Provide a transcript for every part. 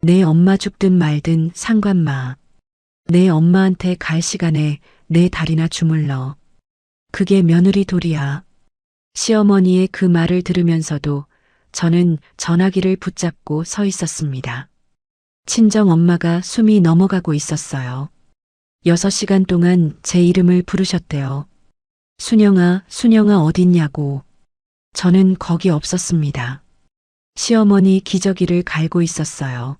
내 엄마 죽든 말든 상관마. 내 엄마한테 갈 시간에 내 다리나 주물러. 그게 며느리 도리야. 시어머니의 그 말을 들으면서도 저는 전화기를 붙잡고 서 있었습니다. 친정 엄마가 숨이 넘어가고 있었어요. 6시간 동안 제 이름을 부르셨대요. 순영아, 순영아 어딨냐고. 저는 거기 없었습니다. 시어머니 기저귀를 갈고 있었어요.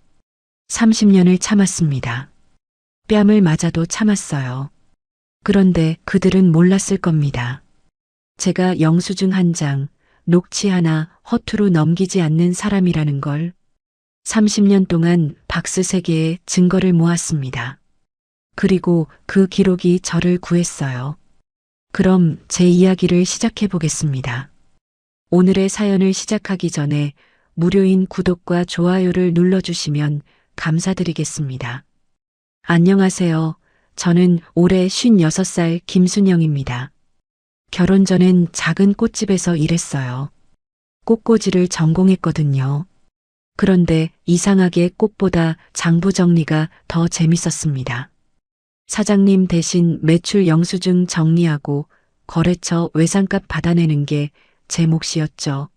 30년을 참았습니다. 뺨을 맞아도 참았어요. 그런데 그들은 몰랐을 겁니다. 제가 영수증 한 장, 녹취 하나 허투루 넘기지 않는 사람이라는 걸. 30년 동안 박스 3개의 증거를 모았습니다. 그리고 그 기록이 저를 구했어요. 그럼 제 이야기를 시작해 보겠습니다. 오늘의 사연을 시작하기 전에 무료인 구독과 좋아요를 눌러주시면 감사드리겠습니다. 안녕하세요. 저는 올해 56살 김순영입니다. 결혼 전엔 작은 꽃집에서 일했어요. 꽃꽂이를 전공했거든요. 그런데 이상하게 꽃보다 장부 정리가 더 재밌었습니다. 사장님 대신 매출 영수증 정리하고 거래처 외상값 받아내는 게 제 몫이었죠.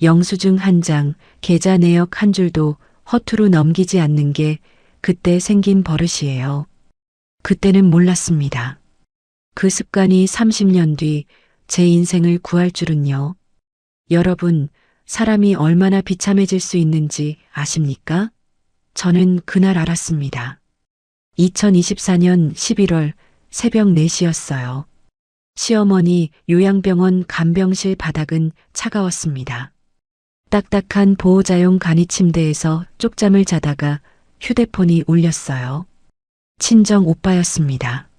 영수증 한 장, 계좌 내역 한 줄도 허투루 넘기지 않는 게 그때 생긴 버릇이에요. 그때는 몰랐습니다. 그 습관이 30년 뒤 제 인생을 구할 줄은요. 여러분, 사람이 얼마나 비참해질 수 있는지 아십니까? 저는 그날 알았습니다. 2024년 11월 새벽 4시였어요. 시어머니 요양병원 간병실 바닥은 차가웠습니다. 딱딱한 보호자용 간이 침대에서 쪽잠을 자다가 휴대폰이 울렸어요. 친정 오빠였습니다.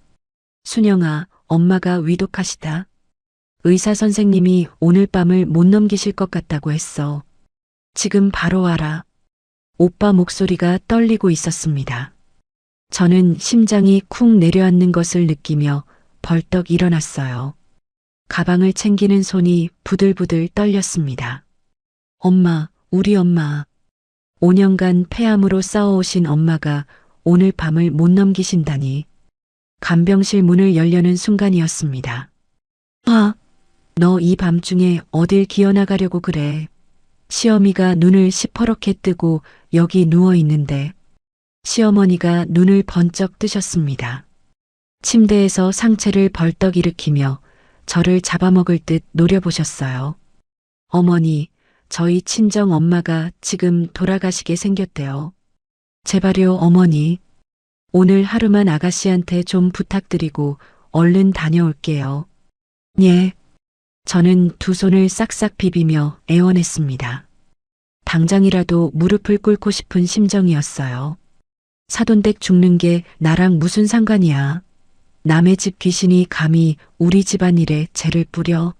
순영아, 엄마가 위독하시다. 의사 선생님이 오늘 밤을 못 넘기실 것 같다고 했어. 지금 바로 와라. 오빠 목소리가 떨리고 있었습니다. 저는 심장이 쿵 내려앉는 것을 느끼며 벌떡 일어났어요. 가방을 챙기는 손이 부들부들 떨렸습니다. 엄마, 우리 엄마. 5년간 폐암으로 싸워오신 엄마가 오늘 밤을 못 넘기신다니. 간병실 문을 열려는 순간이었습니다. 아, 너 이 밤중에 어딜 기어나가려고 그래. 시어미가 눈을 시퍼렇게 뜨고 여기 누워 있는데. 시어머니가 눈을 번쩍 뜨셨습니다. 침대에서 상체를 벌떡 일으키며 저를 잡아먹을 듯 노려보셨어요. 어머니, 저희 친정 엄마가 지금 돌아가시게 생겼대요. 제발요, 어머니. 오늘 하루만 아가씨한테 좀 부탁드리고 얼른 다녀올게요. 예. 저는 두 손을 싹싹 비비며 애원했습니다. 당장이라도 무릎을 꿇고 싶은 심정이었어요. 사돈댁 죽는 게 나랑 무슨 상관이야. 남의 집 귀신이 감히 우리 집안일에 죄를 뿌려.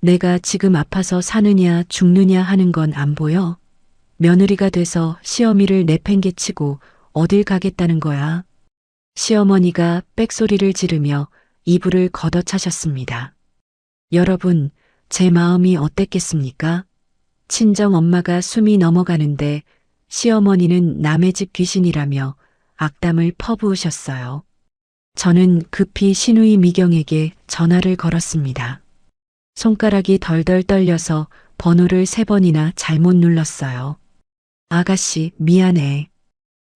내가 지금 아파서 사느냐 죽느냐 하는 건 안 보여? 며느리가 돼서 시어미를 내팽개치고 어딜 가겠다는 거야. 시어머니가 빽소리를 지르며 이불을 걷어차셨습니다. 여러분, 제 마음이 어땠겠습니까? 친정 엄마가 숨이 넘어가는데 시어머니는 남의 집 귀신이라며 악담을 퍼부으셨어요. 저는 급히 시누이 미경에게 전화를 걸었습니다. 손가락이 덜덜 떨려서 번호를 3번이나 잘못 눌렀어요. 아가씨, 미안해.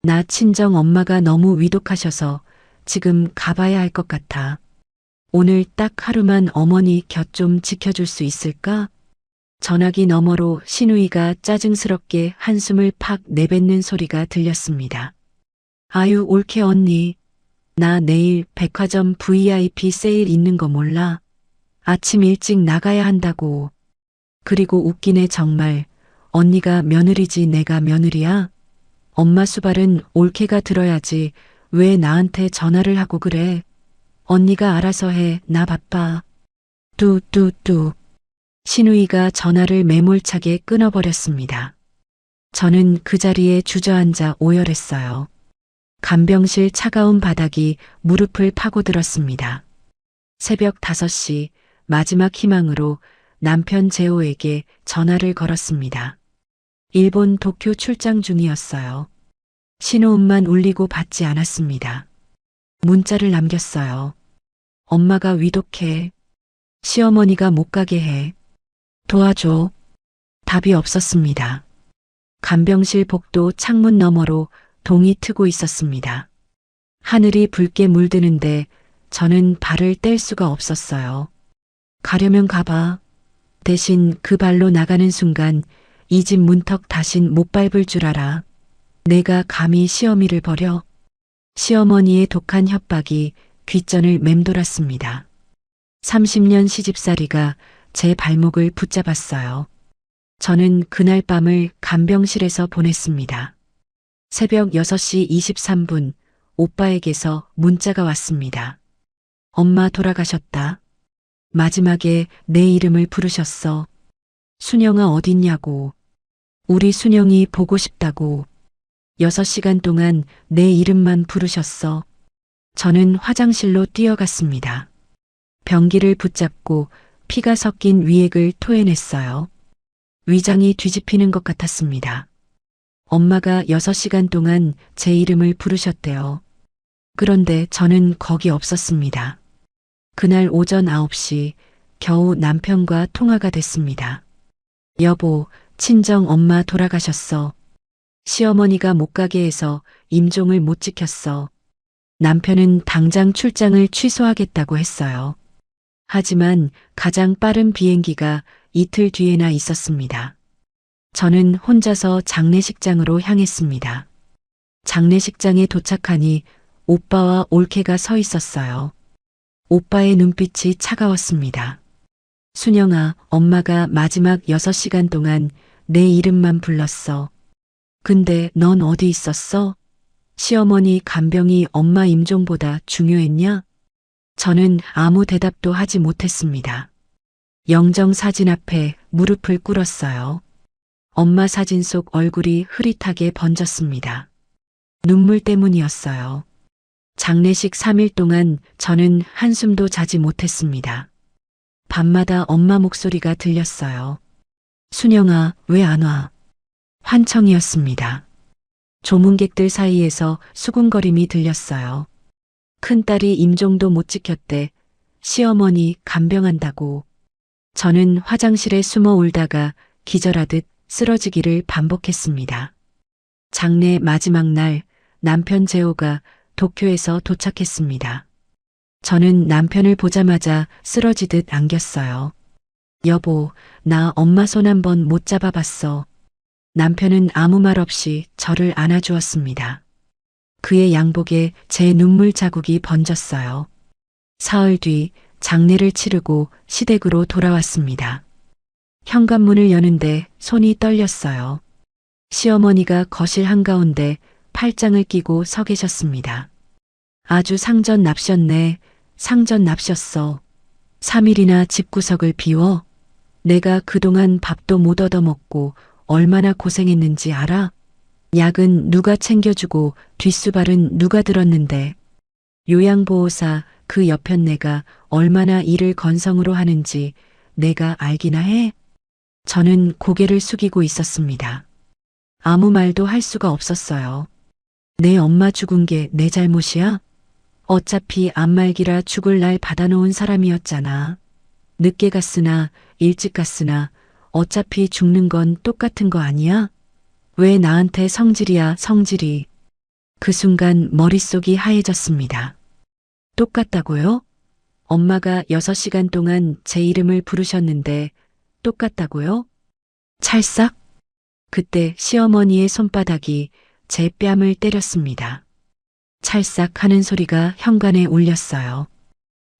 나 친정 엄마가 너무 위독하셔서 지금 가봐야 할 것 같아. 오늘 딱 하루만 어머니 곁 좀 지켜줄 수 있을까? 전화기 너머로 시누이가 짜증스럽게 한숨을 팍 내뱉는 소리가 들렸습니다. 아유, 옳게 언니. 나 내일 백화점 VIP 세일 있는 거 몰라? 아침 일찍 나가야 한다고. 그리고 웃기네 정말. 언니가 며느리지 내가 며느리야? 엄마 수발은 옳게가 들어야지 왜 나한테 전화를 하고 그래? 언니가 알아서 해. 나 바빠. 뚜뚜뚜. 시누이가 전화를 매몰차게 끊어버렸습니다. 저는 그 자리에 주저앉아 오열했어요. 간병실 차가운 바닥이 무릎을 파고들었습니다. 새벽 5시 마지막 희망으로 남편 재호에게 전화를 걸었습니다. 일본 도쿄 출장 중이었어요. 신호음만 울리고 받지 않았습니다. 문자를 남겼어요. 엄마가 위독해. 시어머니가 못 가게 해. 도와줘. 답이 없었습니다. 간병실 복도 창문 너머로 동이 트고 있었습니다. 하늘이 붉게 물드는데 저는 발을 뗄 수가 없었어요. 가려면 가봐. 대신 그 발로 나가는 순간 이 집 문턱 다신 못 밟을 줄 알아. 내가 감히 시어미를 버려. 시어머니의 독한 협박이 귓전을 맴돌았습니다. 30년 시집살이가 제 발목을 붙잡았어요. 저는 그날 밤을 간병실에서 보냈습니다. 새벽 6시 23분 오빠에게서 문자가 왔습니다. 엄마 돌아가셨다. 마지막에 내 이름을 부르셨어. 순영아 어딨냐고. 우리 순영이 보고 싶다고. 6시간 동안 내 이름만 부르셨어. 저는 화장실로 뛰어갔습니다. 변기를 붙잡고 피가 섞인 위액을 토해냈어요. 위장이 뒤집히는 것 같았습니다. 엄마가 6시간 동안 제 이름을 부르셨대요. 그런데 저는 거기 없었습니다. 그날 오전 9시 겨우 남편과 통화가 됐습니다. 여보, 친정 엄마 돌아가셨어. 시어머니가 못 가게 해서 임종을 못 지켰어. 남편은 당장 출장을 취소하겠다고 했어요. 하지만 가장 빠른 비행기가 이틀 뒤에나 있었습니다. 저는 혼자서 장례식장으로 향했습니다. 장례식장에 도착하니 오빠와 올케가 서 있었어요. 오빠의 눈빛이 차가웠습니다. 순영아, 엄마가 마지막 6시간 동안 내 이름만 불렀어. 근데 넌 어디 있었어? 시어머니 간병이 엄마 임종보다 중요했냐? 저는 아무 대답도 하지 못했습니다. 영정 사진 앞에 무릎을 꿇었어요. 엄마 사진 속 얼굴이 흐릿하게 번졌습니다. 눈물 때문이었어요. 장례식 3일 동안 저는 한숨도 자지 못했습니다. 밤마다 엄마 목소리가 들렸어요. 순영아, 왜 안 와? 환청이었습니다. 조문객들 사이에서 수군거림이 들렸어요. 큰딸이 임종도 못 지켰대. 시어머니 간병한다고. 저는 화장실에 숨어 울다가 기절하듯 쓰러지기를 반복했습니다. 장례 마지막 날 남편 재호가 도쿄에서 도착했습니다. 저는 남편을 보자마자 쓰러지듯 안겼어요. 여보, 나 엄마 손 한 번 못 잡아봤어. 남편은 아무 말 없이 저를 안아주었습니다. 그의 양복에 제 눈물 자국이 번졌어요. 사흘 뒤 장례를 치르고 시댁으로 돌아왔습니다. 현관문을 여는데 손이 떨렸어요. 시어머니가 거실 한가운데 팔짱을 끼고 서 계셨습니다. 아주 상전 납셨네. 상전 납셨어. 3일이나 집구석을 비워? 내가 그동안 밥도 못 얻어먹고 얼마나 고생했는지 알아? 약은 누가 챙겨주고 뒷수발은 누가 들었는데. 요양보호사 그 옆편 내가 얼마나 일을 건성으로 하는지 내가 알기나 해? 저는 고개를 숙이고 있었습니다. 아무 말도 할 수가 없었어요. 내 엄마 죽은 게 내 잘못이야? 어차피 안말기라 죽을 날 받아놓은 사람이었잖아. 늦게 갔으나 일찍 갔으나 어차피 죽는 건 똑같은 거 아니야? 왜 나한테 성질이야, 성질이. 그 순간 머릿속이 하얘졌습니다. 똑같다고요? 엄마가 6시간 동안 제 이름을 부르셨는데 똑같다고요? 찰싹? 그때 시어머니의 손바닥이 제 뺨을 때렸습니다. 찰싹 하는 소리가 현관에 울렸어요.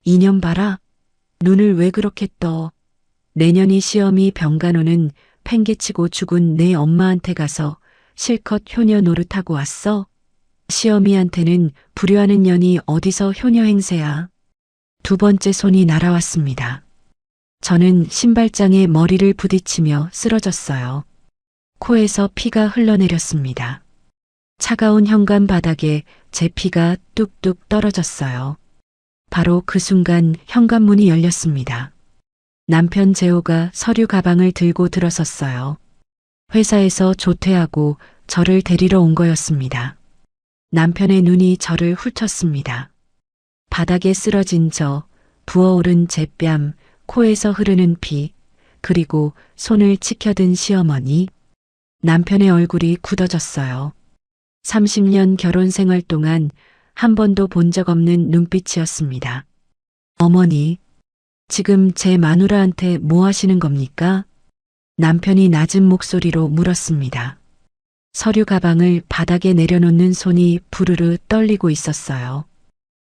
이년 봐라. 눈을 왜 그렇게 떠. 내년이 시험이 병간호는 팽개치고 죽은 내 엄마한테 가서 실컷 효녀 노릇하고 왔어. 시어미한테는 불효하는 년이 어디서 효녀 행세야. 두 번째 손이 날아왔습니다. 저는 신발장에 머리를 부딪히며 쓰러졌어요. 코에서 피가 흘러내렸습니다. 차가운 현관 바닥에 제 피가 뚝뚝 떨어졌어요. 바로 그 순간 현관문이 열렸습니다. 남편 재호가 서류 가방을 들고 들어섰어요. 회사에서 조퇴하고 저를 데리러 온 거였습니다. 남편의 눈이 저를 훑었습니다. 바닥에 쓰러진 저, 부어오른 제 뺨, 코에서 흐르는 피, 그리고 손을 치켜든 시어머니. 남편의 얼굴이 굳어졌어요. 30년 결혼 생활 동안 한 번도 본 적 없는 눈빛이었습니다. 어머니, 지금 제 마누라한테 뭐 하시는 겁니까? 남편이 낮은 목소리로 물었습니다. 서류 가방을 바닥에 내려놓는 손이 부르르 떨리고 있었어요.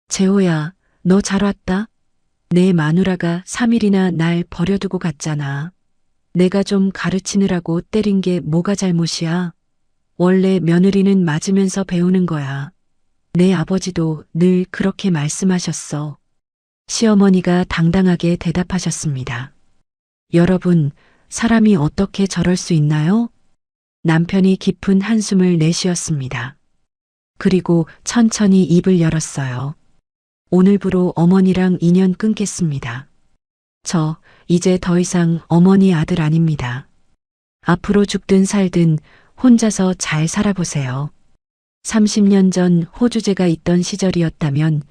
재호야, 너 잘 왔다? 내 마누라가 3일이나 날 버려두고 갔잖아. 내가 좀 가르치느라고 때린 게 뭐가 잘못이야? 원래 며느리는 맞으면서 배우는 거야. 내 아버지도 늘 그렇게 말씀하셨어. 시어머니가 당당하게 대답하셨습니다. 여러분, 사람이 어떻게 저럴 수 있나요? 남편이 깊은 한숨을 내쉬었습니다. 그리고 천천히 입을 열었어요. 오늘부로 어머니랑 인연 끊겠습니다. 저 이제 더 이상 어머니 아들 아닙니다. 앞으로 죽든 살든 혼자서 잘 살아보세요. 30년 전 호주제가 있던 시절이었다면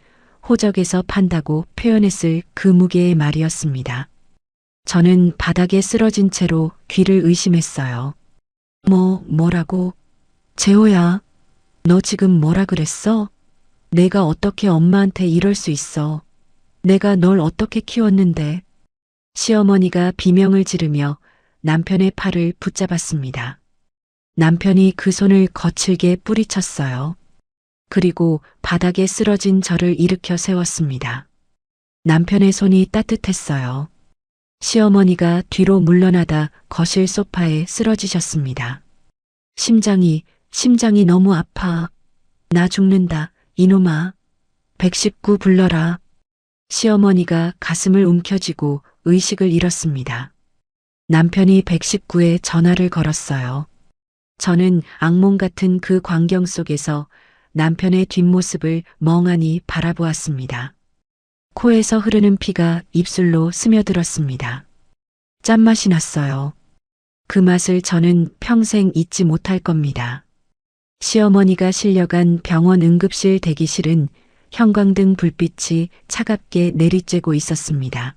호적에서 판다고 표현했을 그 무게의 말이었습니다. 저는 바닥에 쓰러진 채로 귀를 의심했어요. 뭐라고? 재호야, 너 지금 뭐라 그랬어? 내가 어떻게 엄마한테 이럴 수 있어? 내가 널 어떻게 키웠는데? 시어머니가 비명을 지르며 남편의 팔을 붙잡았습니다. 남편이 그 손을 거칠게 뿌리쳤어요. 그리고 바닥에 쓰러진 저를 일으켜 세웠습니다. 남편의 손이 따뜻했어요. 시어머니가 뒤로 물러나다 거실 소파에 쓰러지셨습니다. 심장이 너무 아파. 나 죽는다, 이놈아. 119 불러라. 시어머니가 가슴을 움켜쥐고 의식을 잃었습니다. 남편이 119에 전화를 걸었어요. 저는 악몽 같은 그 광경 속에서 남편의 뒷모습을 멍하니 바라보았습니다. 코에서 흐르는 피가 입술로 스며들었습니다. 짠맛이 났어요. 그 맛을 저는 평생 잊지 못할 겁니다. 시어머니가 실려간 병원 응급실 대기실은 형광등 불빛이 차갑게 내리쬐고 있었습니다.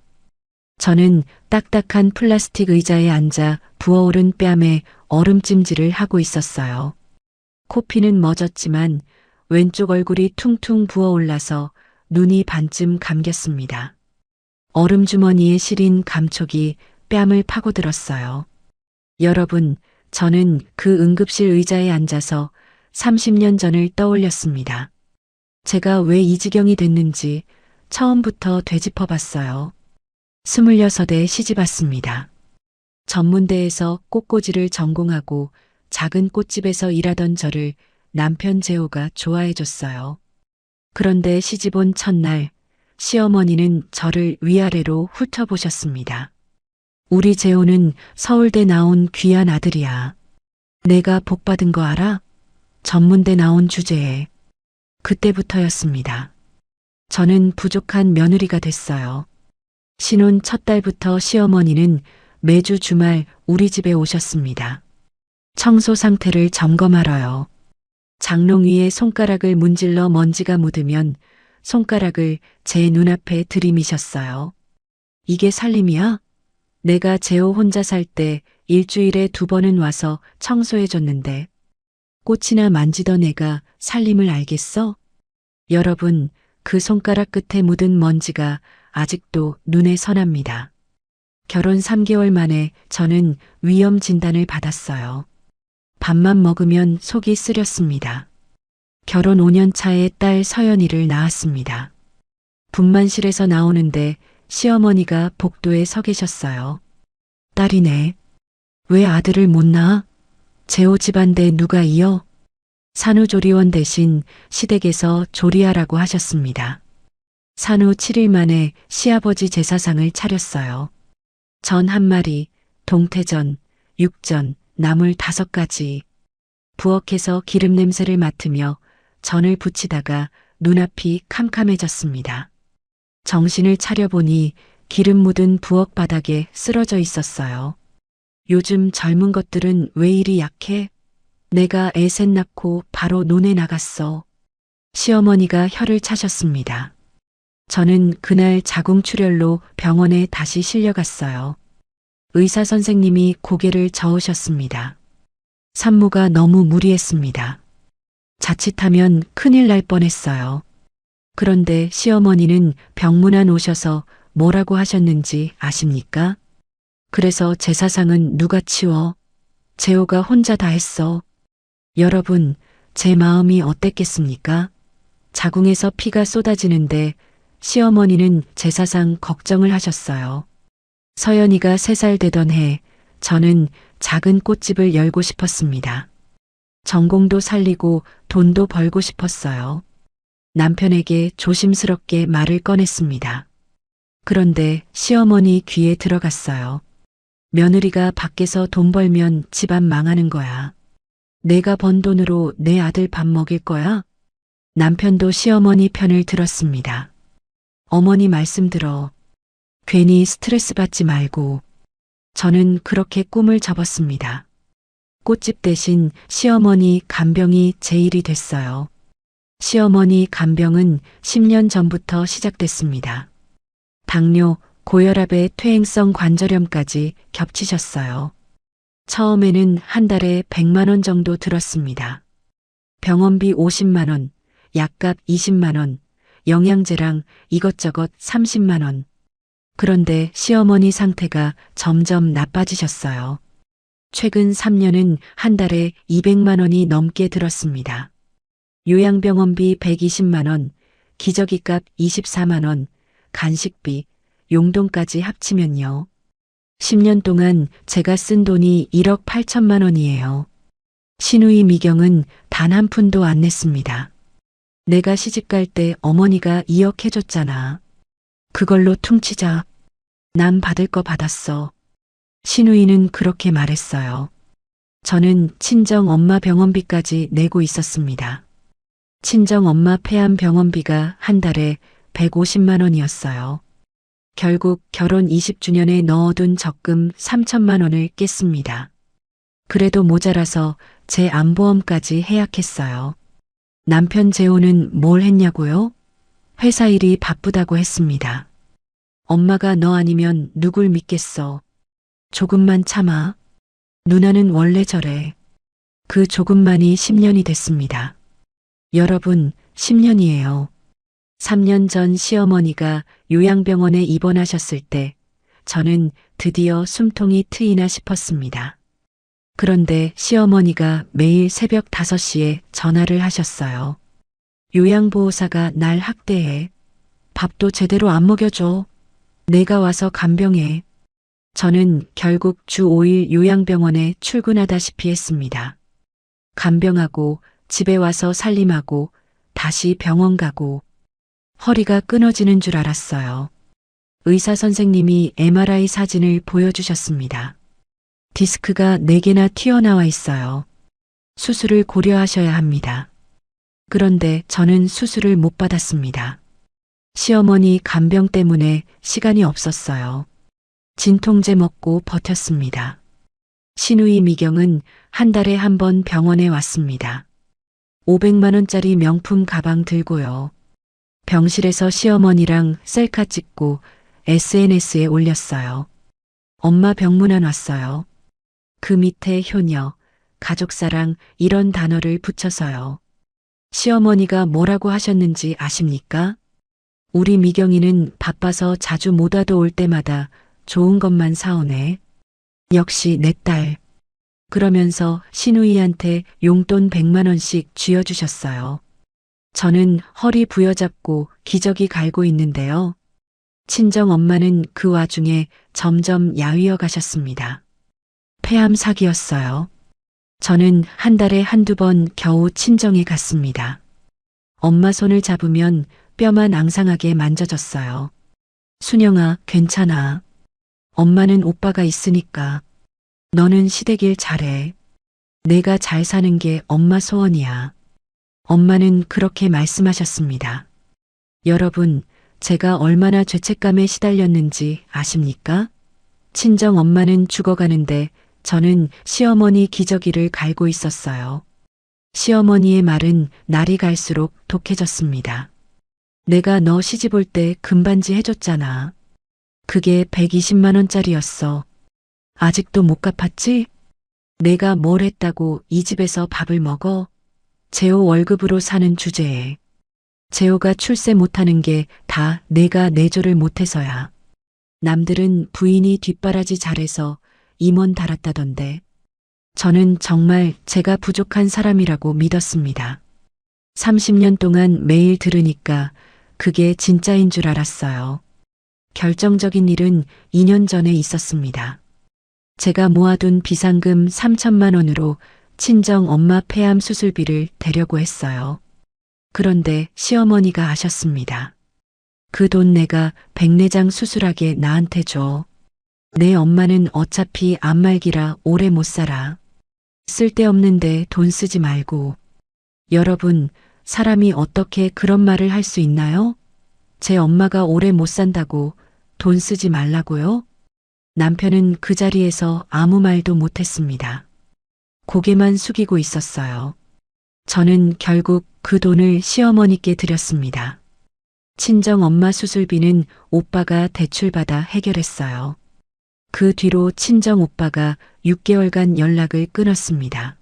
저는 딱딱한 플라스틱 의자에 앉아 부어오른 뺨에 얼음찜질을 하고 있었어요. 코피는 멎었지만 왼쪽 얼굴이 퉁퉁 부어올라서 눈이 반쯤 감겼습니다. 얼음 주머니에 실린 감촉이 뺨을 파고들었어요. 여러분, 저는 그 응급실 의자에 앉아서 30년 전을 떠올렸습니다. 제가 왜 이 지경이 됐는지 처음부터 되짚어봤어요. 26에 시집왔습니다. 전문대에서 꽃꽂이를 전공하고 작은 꽃집에서 일하던 저를 남편 재호가 좋아해줬어요. 그런데 시집 온 첫날 시어머니는 저를 위아래로 훑어보셨습니다. 우리 재호는 서울대 나온 귀한 아들이야. 내가 복받은 거 알아? 전문대 나온 주제에. 그때부터였습니다. 저는 부족한 며느리가 됐어요. 신혼 첫 달부터 시어머니는 매주 주말 우리 집에 오셨습니다. 청소 상태를 점검하러요. 장롱 위에 손가락을 문질러 먼지가 묻으면 손가락을 제 눈앞에 들이미셨어요. 이게 살림이야? 내가 재호 혼자 살 때 일주일에 2번은 와서 청소해줬는데 꽃이나 만지던 애가 살림을 알겠어? 여러분, 그 손가락 끝에 묻은 먼지가 아직도 눈에 선합니다. 결혼 3개월 만에 저는 위염 진단을 받았어요. 밥만 먹으면 속이 쓰렸습니다. 결혼 5년 차에 딸 서연이를 낳았습니다. 분만실에서 나오는데 시어머니가 복도에 서 계셨어요. 딸이네. 왜 아들을 못 낳아? 재호 집안대 누가 이어? 산후조리원 대신 시댁에서 조리하라고 하셨습니다. 산후 7일 만에 시아버지 제사상을 차렸어요. 전 1마리, 동태전, 육전, 나물 5가지. 부엌에서 기름 냄새를 맡으며 전을 부치다가 눈앞이 캄캄해졌습니다. 정신을 차려보니 기름 묻은 부엌 바닥에 쓰러져 있었어요. 요즘 젊은 것들은 왜 이리 약해? 내가 애 셋 낳고 바로 논에 나갔어. 시어머니가 혀를 차셨습니다. 저는 그날 자궁출혈로 병원에 다시 실려갔어요. 의사 선생님이 고개를 저으셨습니다. 산모가 너무 무리했습니다. 자칫하면 큰일 날 뻔했어요. 그런데 시어머니는 병문안 오셔서 뭐라고 하셨는지 아십니까? 그래서 제사상은 누가 치워? 재호가 혼자 다 했어. 여러분, 제 마음이 어땠겠습니까? 자궁에서 피가 쏟아지는데 시어머니는 제사상 걱정을 하셨어요. 서연이가 3살 되던 해 저는 작은 꽃집을 열고 싶었습니다. 전공도 살리고 돈도 벌고 싶었어요. 남편에게 조심스럽게 말을 꺼냈습니다. 그런데 시어머니 귀에 들어갔어요. 며느리가 밖에서 돈 벌면 집안 망하는 거야. 내가 번 돈으로 내 아들 밥 먹일 거야? 남편도 시어머니 편을 들었습니다. 어머니 말씀 들어. 괜히 스트레스 받지 말고. 저는 그렇게 꿈을 접었습니다. 꽃집 대신 시어머니 간병이 제 일이 됐어요. 시어머니 간병은 10년 전부터 시작됐습니다. 당뇨, 고혈압에 퇴행성 관절염까지 겹치셨어요. 처음에는 한 달에 100만 원 정도 들었습니다. 병원비 50만 원, 약값 20만 원, 영양제랑 이것저것 30만 원. 그런데 시어머니 상태가 점점 나빠지셨어요. 최근 3년은 한 달에 200만 원이 넘게 들었습니다. 요양병원비 120만 원, 기저귀값 24만 원, 간식비, 용돈까지 합치면요. 10년 동안 제가 쓴 돈이 1억 8천만 원이에요. 시누이 미경은 단 한 푼도 안 냈습니다. 내가 시집갈 때 어머니가 2억 해줬잖아. 그걸로 퉁치자. 난 받을 거 받았어. 시누이는 그렇게 말했어요. 저는 친정 엄마 병원비까지 내고 있었습니다. 친정 엄마 폐암 병원비가 한 달에 150만 원이었어요. 결국 결혼 20주년에 넣어둔 적금 3천만 원을 깼습니다. 그래도 모자라서 제 암보험까지 해약했어요. 남편 재호는 뭘 했냐고요? 회사 일이 바쁘다고 했습니다. 엄마가 너 아니면 누굴 믿겠어. 조금만 참아. 누나는 원래 저래. 그 조금만이 10년이 됐습니다. 여러분, 10년이에요. 3년 전 시어머니가 요양병원에 입원하셨을 때 저는 드디어 숨통이 트이나 싶었습니다. 그런데 시어머니가 매일 새벽 5시에 전화를 하셨어요. 요양보호사가 날 학대해. 밥도 제대로 안 먹여줘. 내가 와서 간병해. 저는 결국 주 5일 요양병원에 출근하다시피 했습니다. 간병하고 집에 와서 살림하고 다시 병원 가고 허리가 끊어지는 줄 알았어요. 의사 선생님이 MRI 사진을 보여주셨습니다. 디스크가 4개나 튀어나와 있어요. 수술을 고려하셔야 합니다. 그런데 저는 수술을 못 받았습니다. 시어머니 간병 때문에 시간이 없었어요. 진통제 먹고 버텼습니다. 시누이 미경은 한 달에 한 번 병원에 왔습니다. 500만 원짜리 명품 가방 들고요. 병실에서 시어머니랑 셀카 찍고 SNS에 올렸어요. 엄마 병문안 왔어요. 그 밑에 효녀, 가족사랑 이런 단어를 붙여서요. 시어머니가 뭐라고 하셨는지 아십니까? 우리 미경이는 바빠서 자주 못 와도 올 때마다 좋은 것만 사오네. 역시 내 딸. 그러면서 시누이한테 용돈 100만 원씩 쥐어주셨어요. 저는 허리 부여잡고 기저귀 갈고 있는데요. 친정 엄마는 그 와중에 점점 야위어 가셨습니다. 폐암 사기였어요. 저는 한 달에 한두 번 겨우 친정에 갔습니다. 엄마 손을 잡으면 뼈만 앙상하게 만져졌어요. 순영아, 괜찮아. 엄마는 오빠가 있으니까. 너는 시댁일 잘해. 내가 잘 사는 게 엄마 소원이야. 엄마는 그렇게 말씀하셨습니다. 여러분, 제가 얼마나 죄책감에 시달렸는지 아십니까? 친정 엄마는 죽어가는데 저는 시어머니 기저귀를 갈고 있었어요. 시어머니의 말은 날이 갈수록 독해졌습니다. 내가 너 시집 올 때 금반지 해줬잖아. 그게 120만 원짜리였어. 아직도 못 갚았지? 내가 뭘 했다고 이 집에서 밥을 먹어? 재호 월급으로 사는 주제에. 재호가 출세 못하는 게 다 내가 내조를 못해서야. 남들은 부인이 뒷바라지 잘해서 임원 달았다던데. 저는 정말 제가 부족한 사람이라고 믿었습니다. 30년 동안 매일 들으니까 그게 진짜인 줄 알았어요. 결정적인 일은 2년 전에 있었습니다. 제가 모아둔 비상금 3천만 원으로 친정 엄마 폐암 수술비를 대려고 했어요. 그런데 시어머니가 아셨습니다. 그 돈 내가 백내장 수술하게 나한테 줘. 내 엄마는 어차피 암말기라 오래 못 살아. 쓸데없는데 돈 쓰지 말고. 여러분, 사람이 어떻게 그런 말을 할 수 있나요? 제 엄마가 오래 못 산다고 돈 쓰지 말라고요? 남편은 그 자리에서 아무 말도 못했습니다. 고개만 숙이고 있었어요. 저는 결국 그 돈을 시어머니께 드렸습니다. 친정 엄마 수술비는 오빠가 대출받아 해결했어요. 그 뒤로 친정 오빠가 6개월간 연락을 끊었습니다.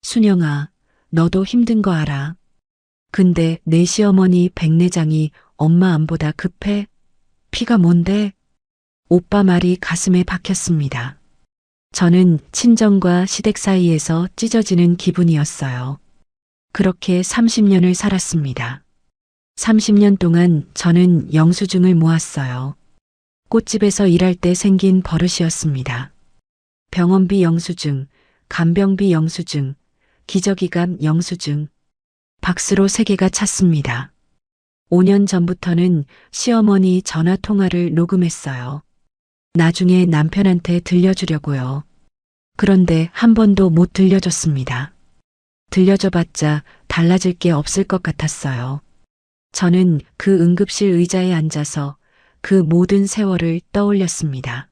순영아, 너도 힘든 거 알아. 근데 내 시어머니 백내장이 엄마 암보다 급해? 피가 뭔데? 오빠 말이 가슴에 박혔습니다. 저는 친정과 시댁 사이에서 찢어지는 기분이었어요. 그렇게 30년을 살았습니다. 30년 동안 저는 영수증을 모았어요. 꽃집에서 일할 때 생긴 버릇이었습니다. 병원비 영수증, 간병비 영수증, 기저귀감 영수증, 박스로 3개가 찼습니다. 5년 전부터는 시어머니 전화 통화를 녹음했어요. 나중에 남편한테 들려주려고요. 그런데 한 번도 못 들려줬습니다. 들려줘봤자 달라질 게 없을 것 같았어요. 저는 그 응급실 의자에 앉아서 그 모든 세월을 떠올렸습니다.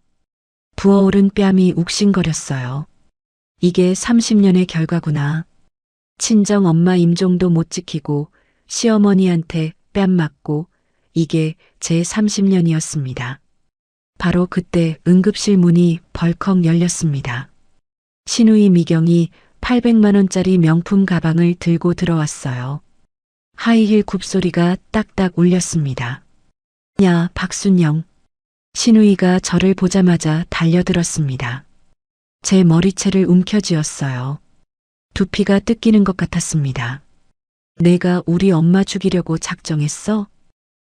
부어오른 뺨이 욱신거렸어요. 이게 30년의 결과구나. 친정 엄마 임종도 못 지키고 시어머니한테 뺨 맞고 이게 제 30년이었습니다. 바로 그때 응급실 문이 벌컥 열렸습니다. 신우이 미경이 800만 원짜리 명품 가방을 들고 들어왔어요. 하이힐 굽소리가 딱딱 울렸습니다. 야, 박순영. 신우이가 저를 보자마자 달려들었습니다. 제 머리채를 움켜쥐었어요. 두피가 뜯기는 것 같았습니다. 내가 우리 엄마 죽이려고 작정했어?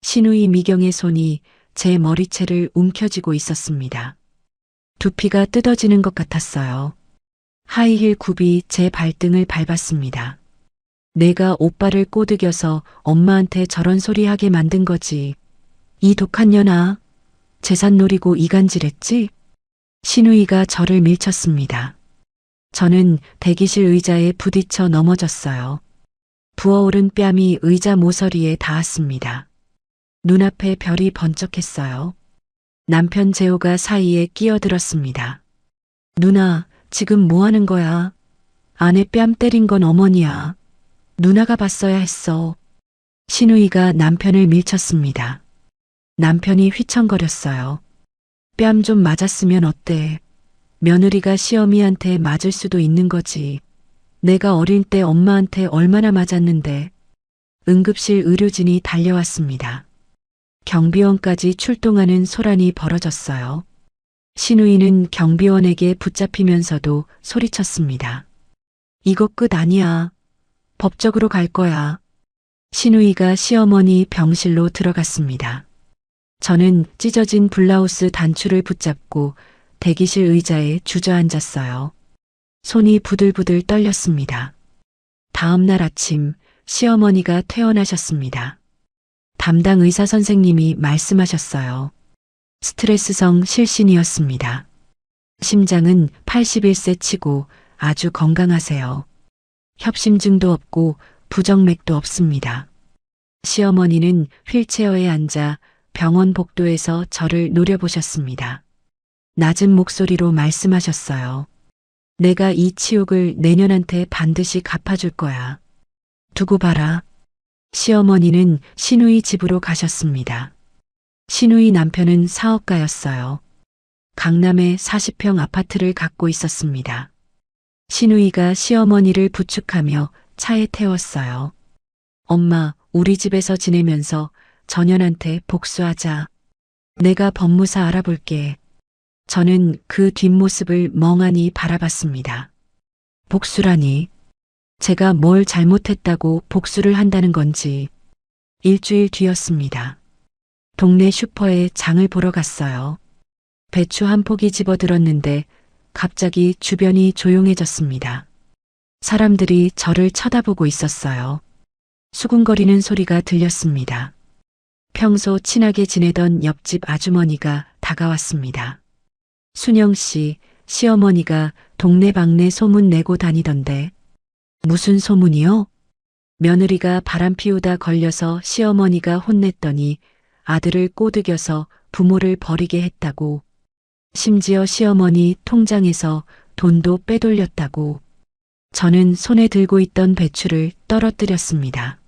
신우이 미경의 손이 제 머리채를 움켜쥐고 있었습니다. 두피가 뜯어지는 것 같았어요. 하이힐 굽이 제 발등을 밟았습니다. 내가 오빠를 꼬드겨서 엄마한테 저런 소리 하게 만든 거지. 이 독한 년아. 재산 노리고 이간질했지? 신우이가 저를 밀쳤습니다. 저는 대기실 의자에 부딪혀 넘어졌어요. 부어오른 뺨이 의자 모서리에 닿았습니다. 눈앞에 별이 번쩍했어요. 남편 재호가 사이에 끼어들었습니다. 누나, 지금 뭐 하는 거야? 아내 뺨 때린 건 어머니야. 누나가 봤어야 했어. 신우이가 남편을 밀쳤습니다. 남편이 휘청거렸어요. 뺨 좀 맞았으면 어때? 며느리가 시어미한테 맞을 수도 있는 거지. 내가 어릴 때 엄마한테 얼마나 맞았는데. 응급실 의료진이 달려왔습니다. 경비원까지 출동하는 소란이 벌어졌어요. 신우이는 경비원에게 붙잡히면서도 소리쳤습니다. 이거 끝 아니야. 법적으로 갈 거야. 신우이가 시어머니 병실로 들어갔습니다. 저는 찢어진 블라우스 단추를 붙잡고 대기실 의자에 주저앉았어요. 손이 부들부들 떨렸습니다. 다음 날 아침 시어머니가 퇴원하셨습니다. 담당 의사 선생님이 말씀하셨어요. 스트레스성 실신이었습니다. 심장은 81세 치고 아주 건강하세요. 협심증도 없고 부정맥도 없습니다. 시어머니는 휠체어에 앉아 병원 복도에서 저를 노려보셨습니다. 낮은 목소리로 말씀하셨어요. 내가 이 치욕을 내년한테 반드시 갚아줄 거야. 두고 봐라. 시어머니는 신우이 집으로 가셨습니다. 신우이 남편은 사업가였어요. 강남에 40평 아파트를 갖고 있었습니다. 신우이가 시어머니를 부축하며 차에 태웠어요. 엄마, 우리 집에서 지내면서 전현한테 복수하자. 내가 법무사 알아볼게. 저는 그 뒷모습을 멍하니 바라봤습니다. 복수라니. 제가 뭘 잘못했다고 복수를 한다는 건지. 일주일 뒤였습니다. 동네 슈퍼에 장을 보러 갔어요. 배추 한 포기 집어들었는데 갑자기 주변이 조용해졌습니다. 사람들이 저를 쳐다보고 있었어요. 수군거리는 소리가 들렸습니다. 평소 친하게 지내던 옆집 아주머니가 다가왔습니다. 순영 씨, 시어머니가 동네방네 소문 내고 다니던데. 무슨 소문이요? 며느리가 바람 피우다 걸려서 시어머니가 혼냈더니 아들을 꼬드겨서 부모를 버리게 했다고. 심지어 시어머니 통장에서 돈도 빼돌렸다고. 저는 손에 들고 있던 배추를 떨어뜨렸습니다.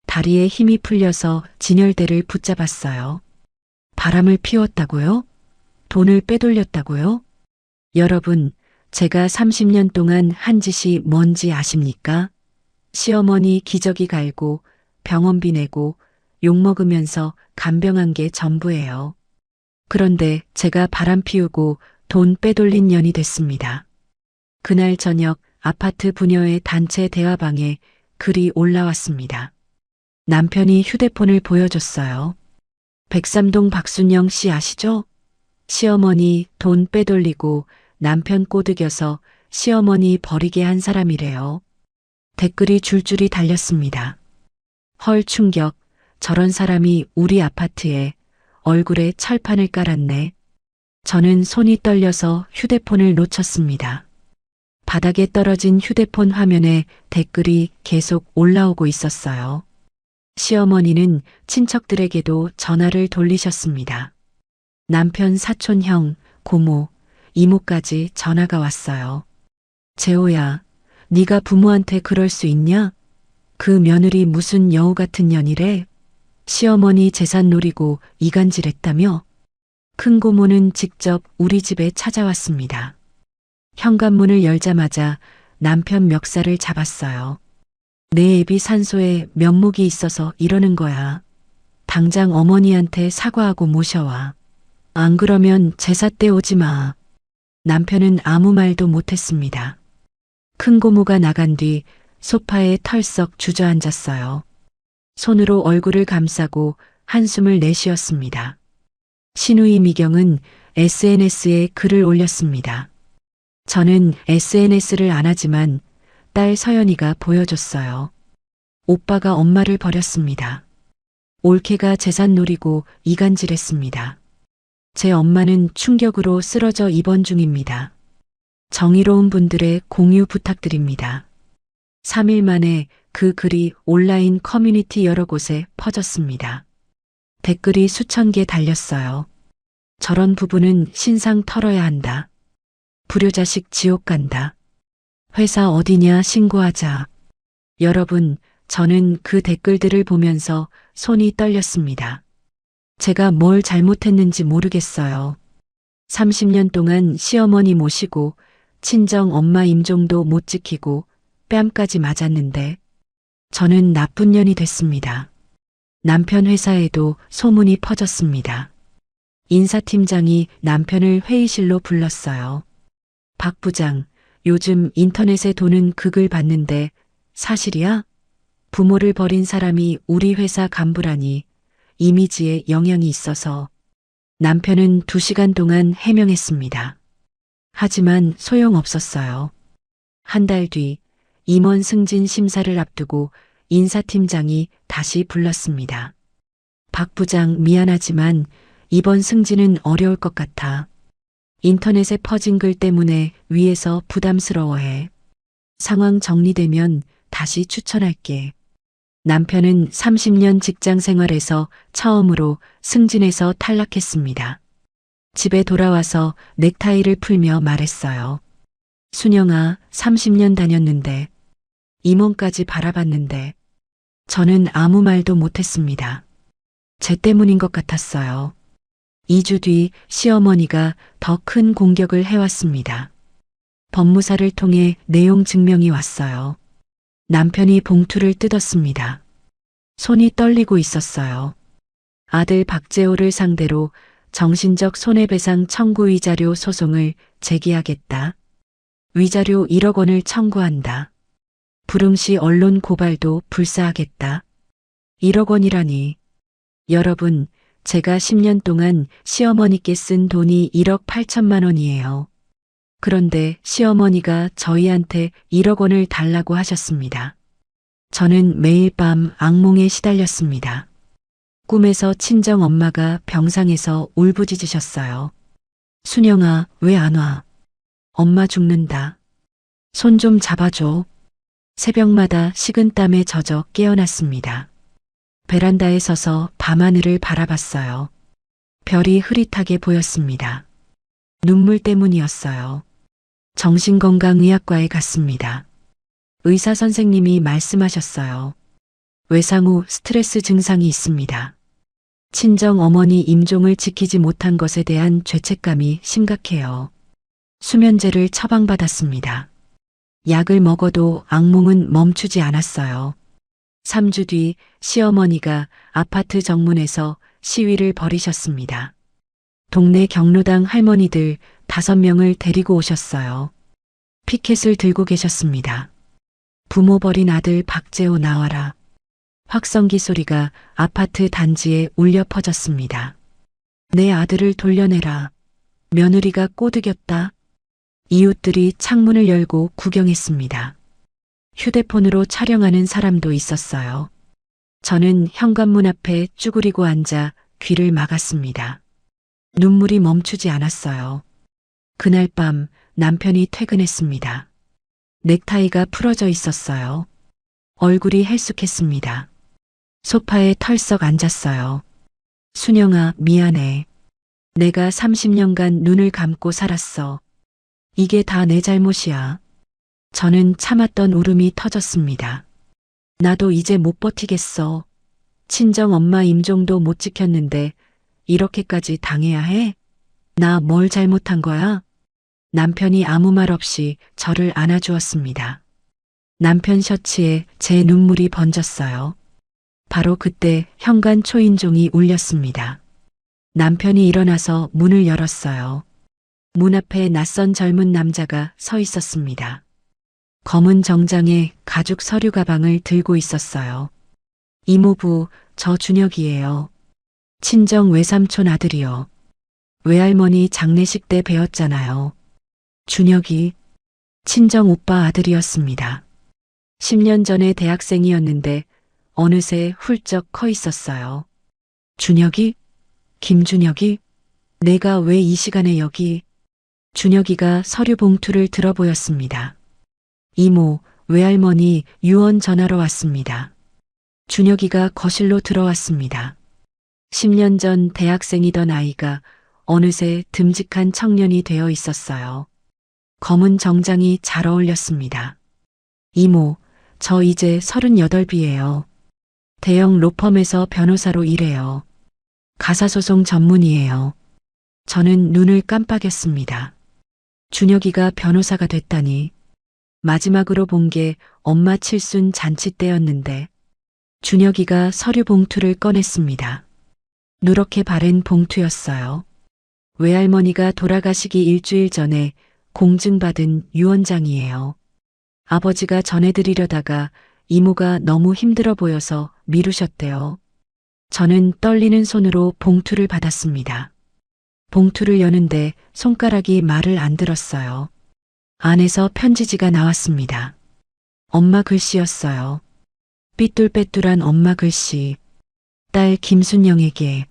다리에 힘이 풀려서 진열대를 붙잡았어요. 바람을 피웠다고요? 돈을 빼돌렸다고요? 여러분, 제가 30년 동안 한 짓이 뭔지 아십니까? 시어머니 기저귀 갈고 병원비 내고 욕먹으면서 간병한 게 전부예요. 그런데 제가 바람 피우고 돈 빼돌린 년이 됐습니다. 그날 저녁 아파트 부녀의 단체 대화방에 글이 올라왔습니다. 남편이 휴대폰을 보여줬어요. 백삼동 박순영 씨 아시죠? 시어머니 돈 빼돌리고 남편 꼬드겨서 시어머니 버리게 한 사람이래요. 댓글이 줄줄이 달렸습니다. 헐 충격, 저런 사람이 우리 아파트에 얼굴에 철판을 깔았네. 저는 손이 떨려서 휴대폰을 놓쳤습니다. 바닥에 떨어진 휴대폰 화면에 댓글이 계속 올라오고 있었어요. 시어머니는 친척들에게도 전화를 돌리셨습니다. 남편 사촌 형, 고모, 이모까지 전화가 왔어요. 재호야, 네가 부모한테 그럴 수 있냐? 그 며느리 무슨 여우 같은 년이래? 시어머니 재산 노리고 이간질했다며? 큰 고모는 직접 우리 집에 찾아왔습니다. 현관문을 열자마자 남편 멱살을 잡았어요. 내 애비 산소에 면목이 있어서 이러는 거야. 당장 어머니한테 사과하고 모셔와. 안 그러면 제사 때 오지 마. 남편은 아무 말도 못했습니다. 큰 고모가 나간 뒤 소파에 털썩 주저앉았어요. 손으로 얼굴을 감싸고 한숨을 내쉬었습니다. 신우이 미경은 SNS에 글을 올렸습니다. 저는 SNS를 안 하지만 딸 서연이가 보여줬어요. 오빠가 엄마를 버렸습니다. 올케가 재산 노리고 이간질했습니다. 제 엄마는 충격으로 쓰러져 입원 중입니다. 정의로운 분들의 공유 부탁드립니다. 3일 만에 그 글이 온라인 커뮤니티 여러 곳에 퍼졌습니다. 댓글이 수천 개 달렸어요. 저런 부부는 신상 털어야 한다. 불효자식 지옥 간다. 회사 어디냐 신고하자. 여러분, 저는 그 댓글들을 보면서 손이 떨렸습니다. 제가 뭘 잘못했는지 모르겠어요. 30년 동안 시어머니 모시고 친정 엄마 임종도 못 지키고 뺨까지 맞았는데 저는 나쁜 년이 됐습니다. 남편 회사에도 소문이 퍼졌습니다. 인사팀장이 남편을 회의실로 불렀어요. 박 부장, 요즘 인터넷에 도는 그 글 봤는데 사실이야? 부모를 버린 사람이 우리 회사 간부라니 이미지에 영향이 있어서. 남편은 2시간 동안 해명했습니다. 하지만 소용없었어요. 한 달 뒤 임원 승진 심사를 앞두고 인사팀장이 다시 불렀습니다. 박 부장 미안하지만 이번 승진은 어려울 것 같아. 인터넷에 퍼진 글 때문에 위에서 부담스러워해. 상황 정리되면 다시 추천할게. 남편은 30년 직장 생활에서 처음으로 승진해서 탈락했습니다. 집에 돌아와서 넥타이를 풀며 말했어요. 순영아, 30년 다녔는데, 임원까지 바라봤는데, 저는 아무 말도 못했습니다. 제 때문인 것 같았어요. 2주 뒤 시어머니가 더 큰 공격을 해왔습니다. 법무사를 통해 내용 증명이 왔어요. 남편이 봉투를 뜯었습니다. 손이 떨리고 있었어요. 아들 박재호를 상대로 정신적 손해배상 청구 위자료 소송을 제기하겠다. 위자료 1억 원을 청구한다. 불응시 언론 고발도 불사하겠다. 1억 원이라니. 여러분, 제가 10년 동안 시어머니께 쓴 돈이 1억 8천만 원이에요. 그런데 시어머니가 저희한테 1억 원을 달라고 하셨습니다. 저는 매일 밤 악몽에 시달렸습니다. 꿈에서 친정 엄마가 병상에서 울부짖으셨어요. 순영아, 왜 안 와? 엄마 죽는다. 손 좀 잡아줘. 새벽마다 식은땀에 젖어 깨어났습니다. 베란다에 서서 밤하늘을 바라봤어요. 별이 흐릿하게 보였습니다. 눈물 때문이었어요. 정신건강의학과에 갔습니다. 의사 선생님이 말씀하셨어요. 외상 후 스트레스 증상이 있습니다. 친정 어머니 임종을 지키지 못한 것에 대한 죄책감이 심각해요. 수면제를 처방받았습니다. 약을 먹어도 악몽은 멈추지 않았어요. 3주 뒤 시어머니가 아파트 정문에서 시위를 벌이셨습니다. 동네 경로당 할머니들 5명을 데리고 오셨어요. 피켓을 들고 계셨습니다. 부모 버린 아들 박재호 나와라. 확성기 소리가 아파트 단지에 울려 퍼졌습니다. 내 아들을 돌려내라. 며느리가 꼬드겼다. 이웃들이 창문을 열고 구경했습니다. 휴대폰으로 촬영하는 사람도 있었어요. 저는 현관문 앞에 쭈그리고 앉아 귀를 막았습니다. 눈물이 멈추지 않았어요. 그날 밤 남편이 퇴근했습니다. 넥타이가 풀어져 있었어요. 얼굴이 헬쑥했습니다. 소파에 털썩 앉았어요. 순영아, 미안해. 내가 30년간 눈을 감고 살았어. 이게 다 내 잘못이야. 저는 참았던 울음이 터졌습니다. 나도 이제 못 버티겠어. 친정 엄마 임종도 못 지켰는데 이렇게까지 당해야 해? 나 뭘 잘못한 거야? 남편이 아무 말 없이 저를 안아주었습니다. 남편 셔츠에 제 눈물이 번졌어요. 바로 그때 현관 초인종이 울렸습니다. 남편이 일어나서 문을 열었어요. 문 앞에 낯선 젊은 남자가 서 있었습니다. 검은 정장에 가죽 서류 가방을 들고 있었어요. 이모부, 저 준혁이에요. 친정 외삼촌 아들이요. 외할머니 장례식 때 배웠잖아요. 준혁이 친정 오빠 아들이었습니다. 10년 전에 대학생이었는데 어느새 훌쩍 커 있었어요. 준혁이? 김준혁이? 내가 왜 이 시간에 여기? 준혁이가 서류 봉투를 들어 보였습니다. 이모, 외할머니 유언 전하러 왔습니다. 준혁이가 거실로 들어왔습니다. 10년 전 대학생이던 아이가 어느새 듬직한 청년이 되어 있었어요. 검은 정장이 잘 어울렸습니다. 이모, 저 이제 38이에요. 대형 로펌에서 변호사로 일해요. 가사소송 전문이에요. 저는 눈을 깜빡였습니다. 준혁이가 변호사가 됐다니. 마지막으로 본 게 엄마 칠순 잔치 때였는데 준혁이가 서류 봉투를 꺼냈습니다. 누렇게 바랜 봉투였어요. 외할머니가 돌아가시기 일주일 전에 공증받은 유언장이에요. 아버지가 전해드리려다가 이모가 너무 힘들어 보여서 미루셨대요. 저는 떨리는 손으로 봉투를 받았습니다. 봉투를 여는데 손가락이 말을 안 들었어요. 안에서 편지지가 나왔습니다. 엄마 글씨였어요. 삐뚤빼뚤한 엄마 글씨. 딸 김순영에게.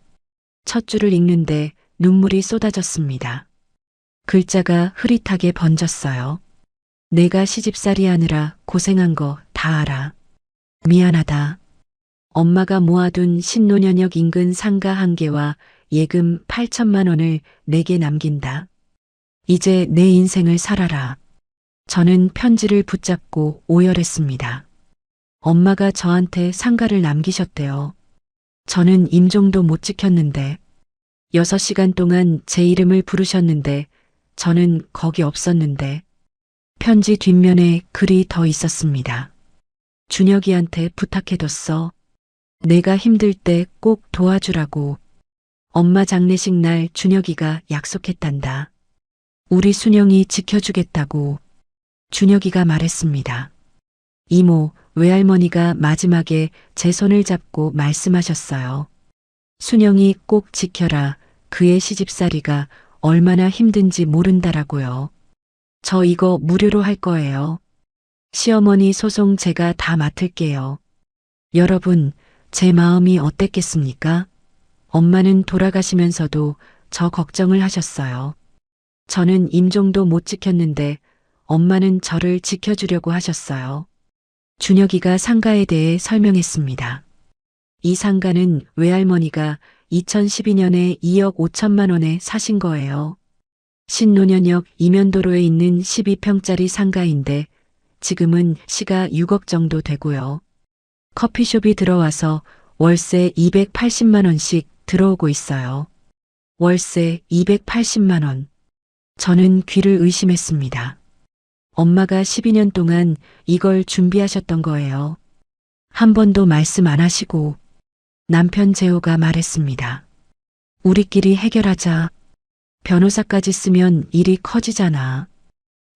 첫 줄을 읽는데 눈물이 쏟아졌습니다. 글자가 흐릿하게 번졌어요. 내가 시집살이 하느라 고생한 거 다 알아. 미안하다. 엄마가 모아둔 신논현역 인근 상가 1개와 예금 8천만 원을 내게 남긴다. 이제 내 인생을 살아라. 저는 편지를 붙잡고 오열했습니다. 엄마가 저한테 상가를 남기셨대요. 저는 임종도 못 지켰는데 6시간 동안 제 이름을 부르셨는데 저는 거기 없었는데 편지 뒷면에 글이 더 있었습니다. 준혁이한테 부탁해뒀어. 내가 힘들 때 꼭 도와주라고. 엄마 장례식 날 준혁이가 약속했단다. 우리 순영이 지켜주겠다고 준혁이가 말했습니다. 이모, 외할머니가 마지막에 제 손을 잡고 말씀하셨어요. 순영이 꼭 지켜라. 그의 시집살이가 얼마나 힘든지 모른다라고요. 저 이거 무료로 할 거예요. 시어머니 소송 제가 다 맡을게요. 여러분, 제 마음이 어땠겠습니까? 엄마는 돌아가시면서도 저 걱정을 하셨어요. 저는 임종도 못 지켰는데 엄마는 저를 지켜주려고 하셨어요. 준혁이가 상가에 대해 설명했습니다. 이 상가는 외할머니가 2012년에 2억 5천만 원에 사신 거예요. 신논현역 이면도로에 있는 12평짜리 상가인데 지금은 시가 6억 정도 되고요. 커피숍이 들어와서 월세 280만 원씩 들어오고 있어요. 월세 280만 원. 저는 귀를 의심했습니다. 엄마가 12년 동안 이걸 준비하셨던 거예요. 한 번도 말씀 안 하시고 남편 재호가 말했습니다. 우리끼리 해결하자. 변호사까지 쓰면 일이 커지잖아.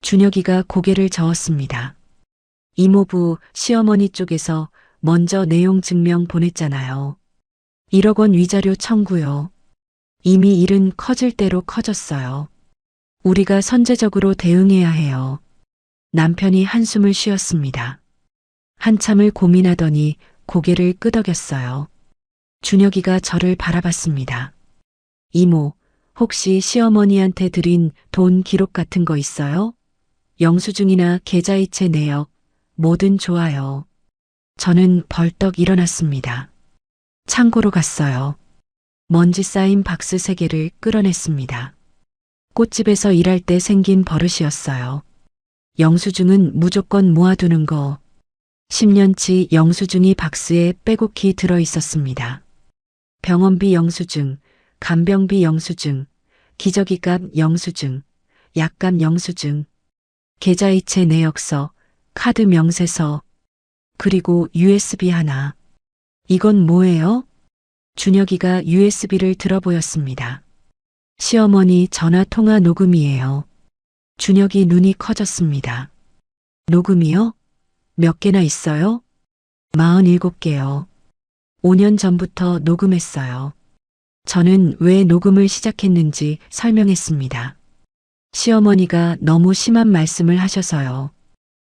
준혁이가 고개를 저었습니다. 이모부 시어머니 쪽에서 먼저 내용 증명 보냈잖아요. 1억 원 위자료 청구요. 이미 일은 커질 대로 커졌어요. 우리가 선제적으로 대응해야 해요. 남편이 한숨을 쉬었습니다. 한참을 고민하더니 고개를 끄덕였어요. 준혁이가 저를 바라봤습니다. 이모, 혹시 시어머니한테 드린 돈 기록 같은 거 있어요? 영수증이나 계좌이체 내역, 뭐든 좋아요. 저는 벌떡 일어났습니다. 창고로 갔어요. 먼지 쌓인 박스 3개를 끌어냈습니다. 꽃집에서 일할 때 생긴 버릇이었어요. 영수증은 무조건 모아두는 거. 10년치 영수증이 박스에 빼곡히 들어 있었습니다. 병원비 영수증, 간병비 영수증, 기저귀값 영수증, 약값 영수증, 계좌이체 내역서, 카드 명세서, 그리고 USB 하나. 이건 뭐예요? 준혁이가 USB를 들어 보였습니다. 시어머니 전화 통화 녹음이에요. 준혁이 눈이 커졌습니다. 녹음이요? 몇 개나 있어요? 47개요. 5년 전부터 녹음했어요. 저는 왜 녹음을 시작했는지 설명했습니다. 시어머니가 너무 심한 말씀을 하셔서요.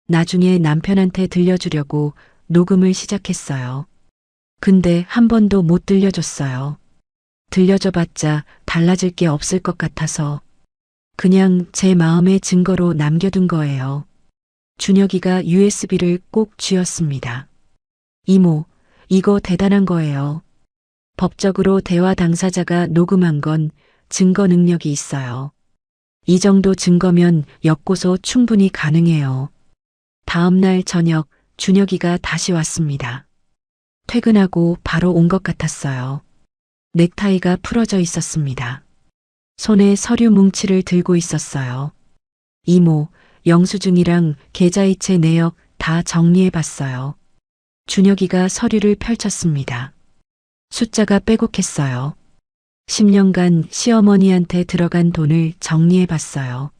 나중에 남편한테 들려주려고 녹음을 시작했어요. 근데 한 번도 못 들려줬어요. 들려줘봤자 달라질 게 없을 것 같아서 그냥 제 마음의 증거로 남겨둔 거예요. 준혁이가 USB를 꼭 쥐었습니다. 이모, 이거 대단한 거예요. 법적으로 대화 당사자가 녹음한 건 증거 능력이 있어요. 이 정도 증거면 역고소 충분히 가능해요. 다음 날 저녁 준혁이가 다시 왔습니다. 퇴근하고 바로 온 것 같았어요. 넥타이가 풀어져 있었습니다. 손에 서류 뭉치를 들고 있었어요. 이모, 영수증이랑 계좌이체 내역 다 정리해봤어요. 준혁이가 서류를 펼쳤습니다. 숫자가 빼곡했어요. 10년간 시어머니한테 들어간 돈을 정리해봤어요.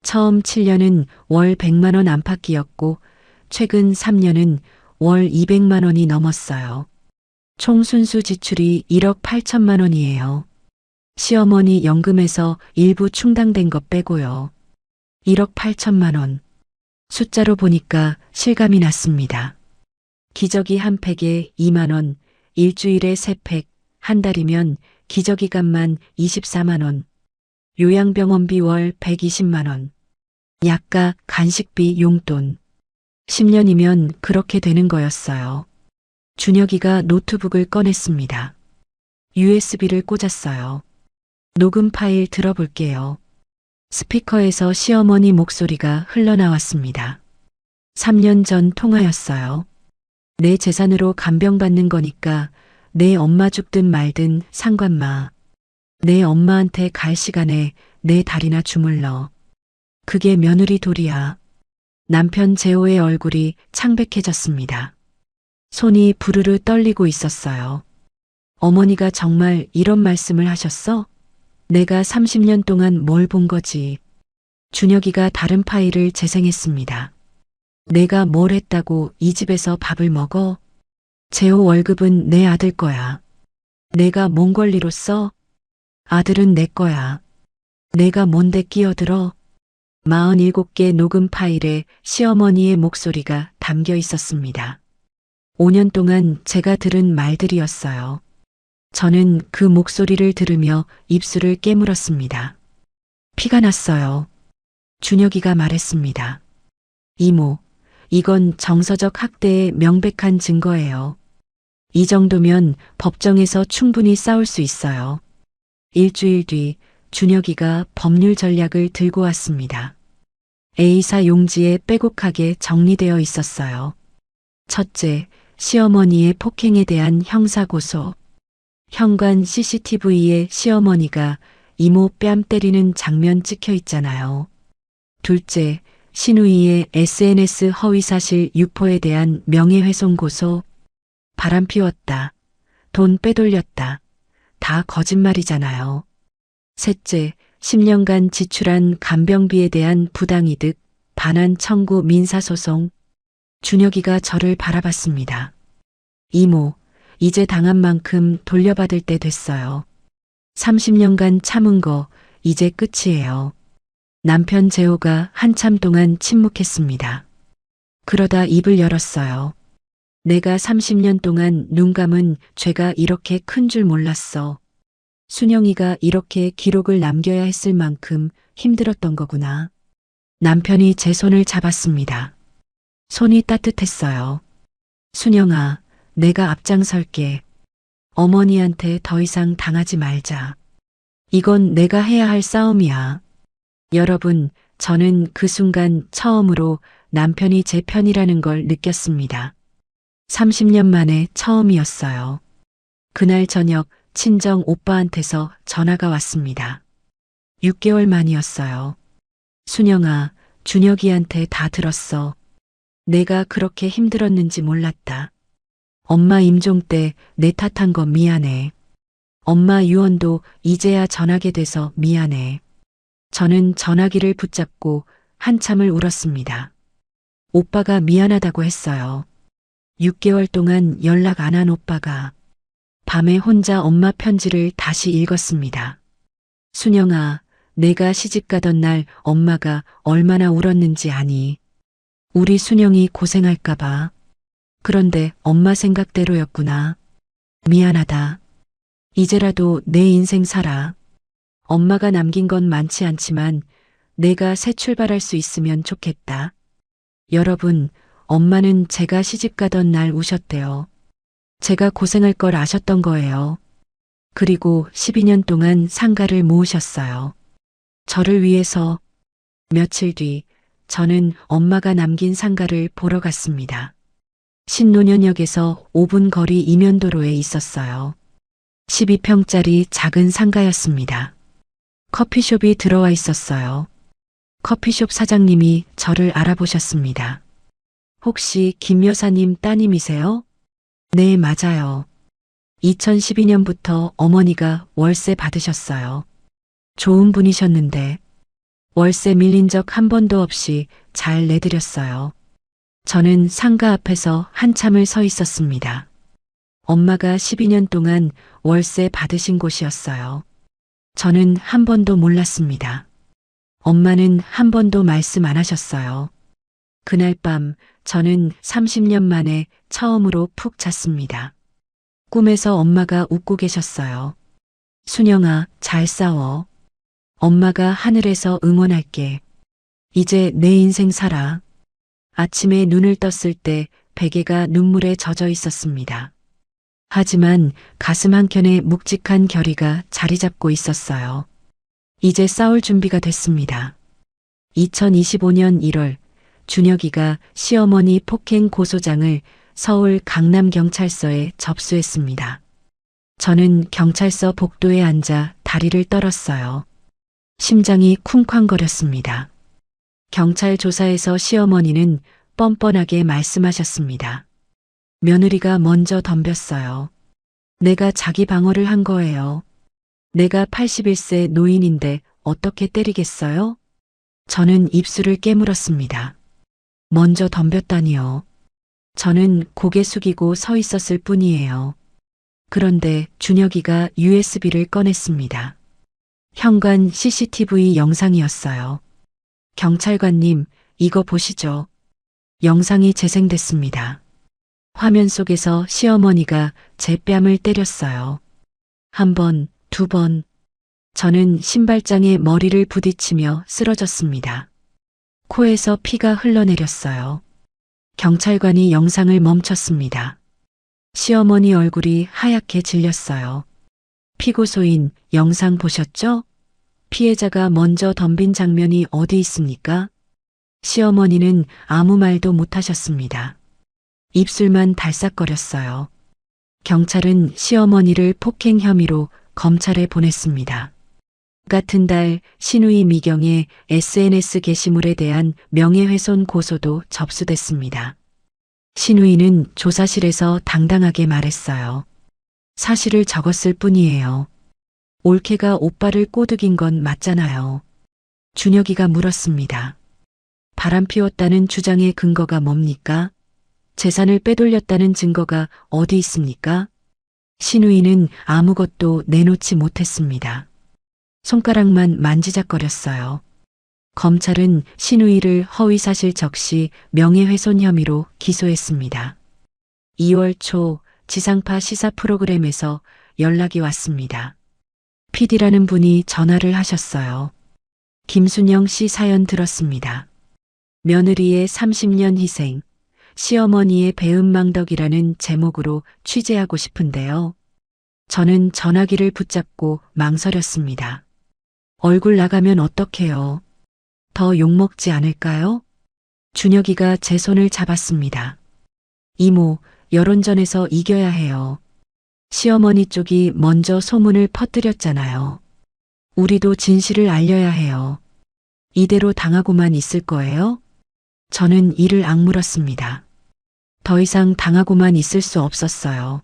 처음 7년은 월 100만 원 안팎이었고 최근 3년은 월 200만 원이 넘었어요. 총 순수 지출이 1억 8천만 원이에요. 시어머니 연금에서 일부 충당된 것 빼고요. 1억 8천만 원. 숫자로 보니까 실감이 났습니다. 기저귀 한 팩에 2만 원, 일주일에 3팩, 한 달이면 기저귀 값만 24만 원, 요양병원비 월 120만 원, 약가, 간식비, 용돈. 10년이면 그렇게 되는 거였어요. 준혁이가 노트북을 꺼냈습니다. USB를 꽂았어요. 녹음 파일 들어볼게요. 스피커에서 시어머니 목소리가 흘러나왔습니다. 3년 전 통화였어요. 내 재산으로 간병받는 거니까 내 엄마 죽든 말든 상관마. 내 엄마한테 갈 시간에 내 다리나 주물러. 그게 며느리 도리야. 남편 재호의 얼굴이 창백해졌습니다. 손이 부르르 떨리고 있었어요. 어머니가 정말 이런 말씀을 하셨어? 내가 30년 동안 뭘 본 거지. 준혁이가 다른 파일을 재생했습니다. 내가 뭘 했다고 이 집에서 밥을 먹어? 재호 월급은 내 아들 거야. 내가 뭔 권리로 써? 아들은 내 거야. 내가 뭔데 끼어들어? 47개 녹음 파일에 시어머니의 목소리가 담겨 있었습니다. 5년 동안 제가 들은 말들이었어요. 저는 그 목소리를 들으며 입술을 깨물었습니다. 피가 났어요. 준혁이가 말했습니다. 이모, 이건 정서적 학대의 명백한 증거예요. 이 정도면 법정에서 충분히 싸울 수 있어요. 일주일 뒤 준혁이가 법률 전략을 들고 왔습니다. A사 용지에 빼곡하게 정리되어 있었어요. 첫째, 시어머니의 폭행에 대한 형사고소. 현관 CCTV에 시어머니가 이모 뺨 때리는 장면 찍혀 있잖아요. 둘째, 신우이의 SNS 허위사실 유포에 대한 명예훼손 고소. 바람 피웠다. 돈 빼돌렸다. 다 거짓말이잖아요. 셋째, 10년간 지출한 간병비에 대한 부당이득, 반환 청구 민사소송. 준혁이가 저를 바라봤습니다. 이모, 이제 당한 만큼 돌려받을 때 됐어요. 30년간 참은 거 이제 끝이에요. 남편 재호가 한참 동안 침묵했습니다. 그러다 입을 열었어요. 내가 30년 동안 눈 감은 죄가 이렇게 큰 줄 몰랐어. 순영이가 이렇게 기록을 남겨야 했을 만큼 힘들었던 거구나. 남편이 제 손을 잡았습니다. 손이 따뜻했어요. 순영아, 내가 앞장설게. 어머니한테 더 이상 당하지 말자. 이건 내가 해야 할 싸움이야. 여러분, 저는 그 순간 처음으로 남편이 제 편이라는 걸 느꼈습니다. 30년 만에 처음이었어요. 그날 저녁 친정 오빠한테서 전화가 왔습니다. 6개월 만이었어요. 순영아, 준혁이한테 다 들었어. 내가 그렇게 힘들었는지 몰랐다. 엄마 임종 때 내 탓한 거 미안해. 엄마 유언도 이제야 전하게 돼서 미안해. 저는 전화기를 붙잡고 한참을 울었습니다. 오빠가 미안하다고 했어요. 6개월 동안 연락 안 한 오빠가 밤에 혼자 엄마 편지를 다시 읽었습니다. 순영아, 내가 시집 가던 날 엄마가 얼마나 울었는지 아니? 우리 순영이 고생할까봐. 그런데 엄마 생각대로였구나. 미안하다. 이제라도 내 인생 살아. 엄마가 남긴 건 많지 않지만 내가 새 출발할 수 있으면 좋겠다. 여러분, 엄마는 제가 시집 가던 날 우셨대요. 제가 고생할 걸 아셨던 거예요. 그리고 12년 동안 상가를 모으셨어요. 저를 위해서. 며칠 뒤 저는 엄마가 남긴 상가를 보러 갔습니다. 신논현역에서 5분 거리 이면도로에 있었어요. 12평짜리 작은 상가였습니다. 커피숍이 들어와 있었어요. 커피숍 사장님이 저를 알아보셨습니다. 혹시 김 여사님 따님이세요? 네, 맞아요. 2012년부터 어머니가 월세 받으셨어요. 좋은 분이셨는데 월세 밀린 적 한 번도 없이 잘 내드렸어요. 저는 상가 앞에서 한참을 서 있었습니다. 엄마가 12년 동안 월세 받으신 곳이었어요. 저는 한 번도 몰랐습니다. 엄마는 한 번도 말씀 안 하셨어요. 그날 밤 저는 30년 만에 처음으로 푹 잤습니다. 꿈에서 엄마가 웃고 계셨어요. 순영아, 잘 싸워. 엄마가 하늘에서 응원할게. 이제 내 인생 살아. 아침에 눈을 떴을 때 베개가 눈물에 젖어 있었습니다. 하지만 가슴 한켠에 묵직한 결의가 자리 잡고 있었어요. 이제 싸울 준비가 됐습니다. 2025년 1월 준혁이가 시어머니 폭행 고소장을 서울 강남경찰서에 접수했습니다. 저는 경찰서 복도에 앉아 다리를 떨었어요. 심장이 쿵쾅거렸습니다. 경찰 조사에서 시어머니는 뻔뻔하게 말씀하셨습니다. 며느리가 먼저 덤볐어요. 내가 자기 방어를 한 거예요. 내가 81세 노인인데 어떻게 때리겠어요? 저는 입술을 깨물었습니다. 먼저 덤볐다니요. 저는 고개 숙이고 서 있었을 뿐이에요. 그런데 준혁이가 USB를 꺼냈습니다. 현관 CCTV 영상이었어요. 경찰관님, 이거 보시죠. 영상이 재생됐습니다. 화면 속에서 시어머니가 제 뺨을 때렸어요. 한 번, 두 번. 저는 신발장에 머리를 부딪히며 쓰러졌습니다. 코에서 피가 흘러내렸어요. 경찰관이 영상을 멈췄습니다. 시어머니 얼굴이 하얗게 질렸어요. 피고소인 영상 보셨죠? 피해자가 먼저 덤빈 장면이 어디 있습니까? 시어머니는 아무 말도 못하셨습니다. 입술만 달싹거렸어요. 경찰은 시어머니를 폭행 혐의로 검찰에 보냈습니다. 같은 달 신우이 미경의 SNS 게시물에 대한 명예훼손 고소도 접수됐습니다. 신우이는 조사실에서 당당하게 말했어요. 사실을 적었을 뿐이에요. 올케가 오빠를 꼬드긴 건 맞잖아요. 준혁이가 물었습니다. 바람 피웠다는 주장의 근거가 뭡니까? 재산을 빼돌렸다는 증거가 어디 있습니까? 신우이는 아무것도 내놓지 못했습니다. 손가락만 만지작거렸어요. 검찰은 신우이를 허위사실 적시 명예훼손 혐의로 기소했습니다. 2월 초 지상파 시사 프로그램에서 연락이 왔습니다. PD라는 분이 전화를 하셨어요. 김순영 씨 사연 들었습니다. 며느리의 30년 희생, 시어머니의 배은망덕이라는 제목으로 취재하고 싶은데요. 저는 전화기를 붙잡고 망설였습니다. 얼굴 나가면 어떡해요? 더 욕먹지 않을까요? 준혁이가 제 손을 잡았습니다. 이모, 여론전에서 이겨야 해요. 시어머니 쪽이 먼저 소문을 퍼뜨렸잖아요. 우리도 진실을 알려야 해요. 이대로 당하고만 있을 거예요? 저는 이를 악물었습니다. 더 이상 당하고만 있을 수 없었어요.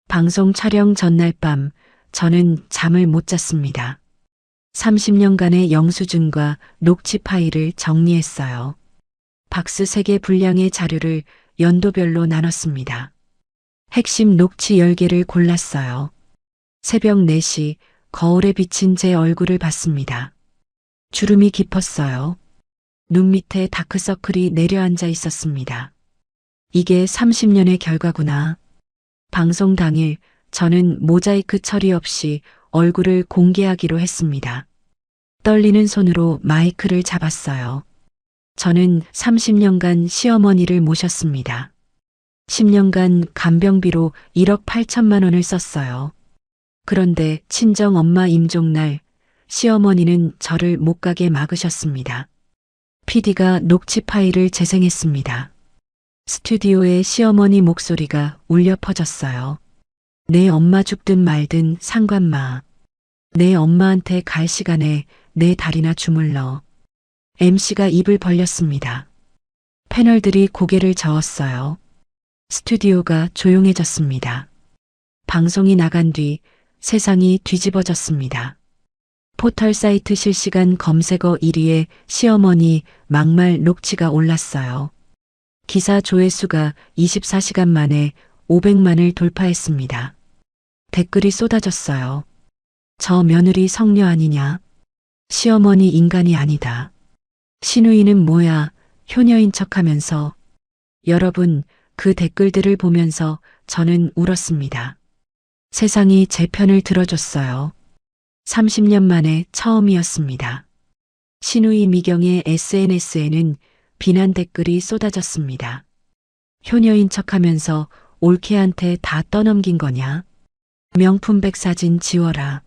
방송 촬영 전날 밤 저는 잠을 못 잤습니다. 30년간의 영수증과 녹취 파일을 정리했어요. 박스 3개 분량의 자료를 연도별로 나눴습니다. 핵심 녹취 10개를 골랐어요. 새벽 4시 거울에 비친 제 얼굴을 봤습니다. 주름이 깊었어요. 눈 밑에 다크서클이 내려앉아 있었습니다. 이게 30년의 결과구나. 방송 당일 저는 모자이크 처리 없이 얼굴을 공개하기로 했습니다. 떨리는 손으로 마이크를 잡았어요. 저는 30년간 시어머니를 모셨습니다. 10년간 간병비로 1억 8천만 원을 썼어요. 그런데 친정 엄마 임종날 시어머니는 저를 못 가게 막으셨습니다. PD가 녹취 파일을 재생했습니다. 스튜디오에 시어머니 목소리가 울려 퍼졌어요. 내 엄마 죽든 말든 상관마. 내 엄마한테 갈 시간에 내 다리나 주물러. MC가 입을 벌렸습니다. 패널들이 고개를 저었어요. 스튜디오가 조용해졌습니다. 방송이 나간 뒤 세상이 뒤집어졌습니다. 포털 사이트 실시간 검색어 1위에 시어머니 막말 녹취가 올랐어요. 기사 조회수가 24시간 만에 500만을 돌파했습니다. 댓글이 쏟아졌어요. 저 며느리 성녀 아니냐? 시어머니 인간이 아니다. 신우이는 뭐야? 효녀인 척하면서. 여러분, 그 댓글들을 보면서 저는 울었습니다. 세상이 제 편을 들어줬어요. 30년 만에 처음이었습니다. 신우이 미경의 SNS에는 비난 댓글이 쏟아졌습니다. 효녀인 척하면서 올케한테 다 떠넘긴 거냐? 명품백 사진 지워라.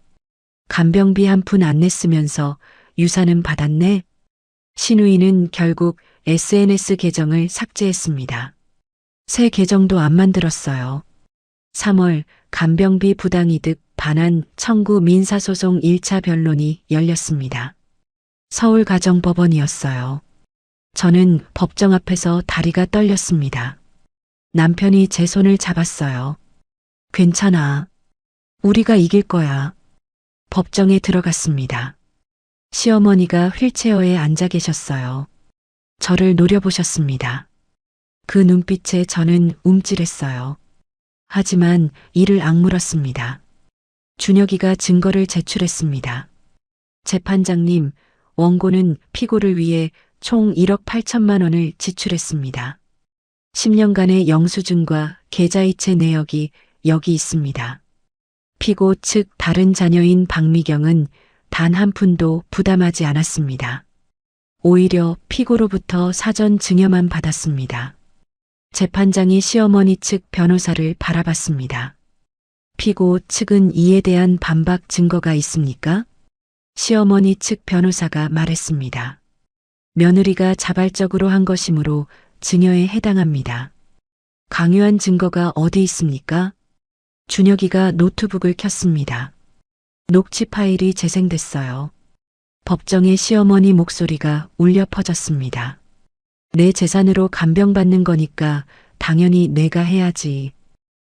간병비 한 푼 안 냈으면서 유산은 받았네. 신우이는 결국 SNS 계정을 삭제했습니다. 새 계정도 안 만들었어요. 3월 간병비 부당이득 반환 청구 민사소송 1차 변론이 열렸습니다. 서울가정법원이었어요. 저는 법정 앞에서 다리가 떨렸습니다. 남편이 제 손을 잡았어요. 괜찮아. 우리가 이길 거야. 법정에 들어갔습니다. 시어머니가 휠체어에 앉아 계셨어요. 저를 노려보셨습니다. 그 눈빛에 저는 움찔했어요. 하지만 이를 악물었습니다. 준혁이가 증거를 제출했습니다. 재판장님, 원고는 피고를 위해 총 1억 8천만 원을 지출했습니다. 10년간의 영수증과 계좌이체 내역이 여기 있습니다. 피고 측 다른 자녀인 박미경은 단 한 푼도 부담하지 않았습니다. 오히려 피고로부터 사전 증여만 받았습니다. 재판장이 시어머니 측 변호사를 바라봤습니다. 피고 측은 이에 대한 반박 증거가 있습니까? 시어머니 측 변호사가 말했습니다. 며느리가 자발적으로 한 것이므로 증여에 해당합니다. 강요한 증거가 어디 있습니까? 준혁이가 노트북을 켰습니다. 녹취 파일이 재생됐어요. 법정에 시어머니 목소리가 울려 퍼졌습니다. 내 재산으로 간병받는 거니까 당연히 내가 해야지.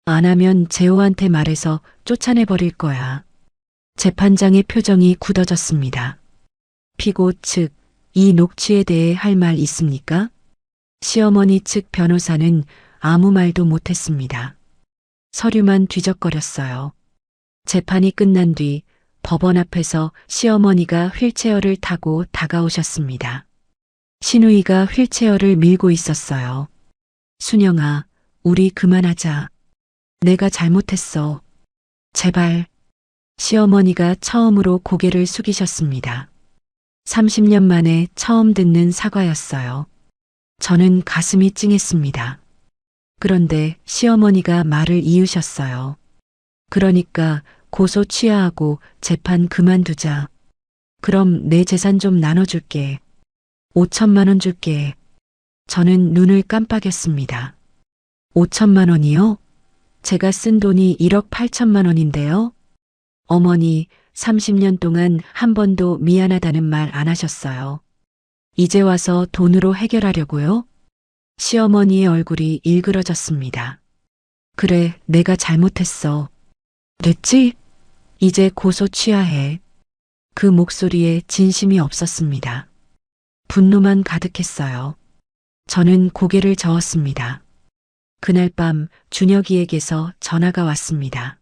안 하면 재호한테 말해서 쫓아내버릴 거야. 재판장의 표정이 굳어졌습니다. 피고 측, 이 녹취에 대해 할 말 있습니까? 시어머니 측 변호사는 아무 말도 못했습니다. 서류만 뒤적거렸어요. 재판이 끝난 뒤 법원 앞에서 시어머니가 휠체어를 타고 다가오셨습니다. 신우이가 휠체어를 밀고 있었어요. 순영아, 우리 그만하자. 내가 잘못했어. 제발. 시어머니가 처음으로 고개를 숙이셨습니다. 30년 만에 처음 듣는 사과였어요. 저는 가슴이 찡했습니다. 그런데 시어머니가 말을 이으셨어요. 그러니까 고소 취하하고 재판 그만두자. 그럼 내 재산 좀 나눠줄게. 5천만 원 줄게. 저는 눈을 깜빡였습니다. 5천만 원이요? 제가 쓴 돈이 1억 8천만 원인데요. 어머니 30년 동안 한 번도 미안하다는 말 안 하셨어요. 이제 와서 돈으로 해결하려고요? 시어머니의 얼굴이 일그러졌습니다. 그래, 내가 잘못했어. 됐지? 이제 고소 취하해. 그 목소리에 진심이 없었습니다. 분노만 가득했어요. 저는 고개를 저었습니다. 그날 밤 준혁이에게서 전화가 왔습니다.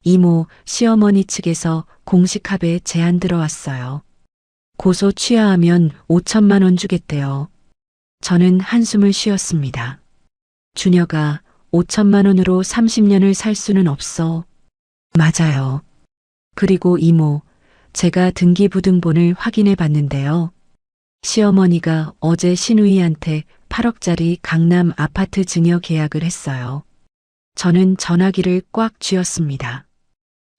이모, 시어머니 측에서 공식 합의 제안 들어왔어요. 고소 취하하면 5천만 원 주겠대요. 저는 한숨을 쉬었습니다. 준혁아, 5천만 원으로 30년을 살 수는 없어. 맞아요. 그리고 이모, 제가 등기부등본을 확인해 봤는데요. 시어머니가 어제 신우이한테 8억짜리 강남 아파트 증여 계약을 했어요. 저는 전화기를 꽉 쥐었습니다.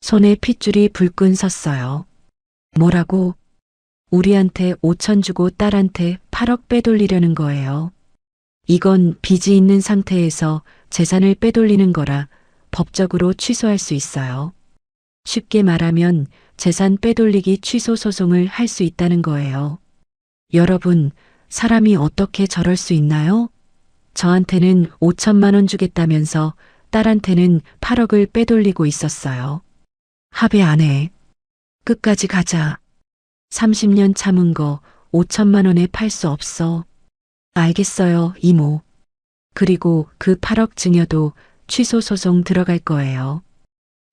손에 핏줄이 불끈 섰어요. 뭐라고? 우리한테 5천 주고 딸한테 8억 빼돌리려는 거예요. 이건 빚이 있는 상태에서 재산을 빼돌리는 거라 법적으로 취소할 수 있어요. 쉽게 말하면 재산 빼돌리기 취소 소송을 할 수 있다는 거예요. 여러분, 사람이 어떻게 저럴 수 있나요? 저한테는 5천만 원 주겠다면서 딸한테는 8억을 빼돌리고 있었어요. 합의 안 해. 끝까지 가자. 30년 참은 거 5천만 원에 팔 수 없어. 알겠어요, 이모. 그리고 그 8억 증여도 취소 소송 들어갈 거예요.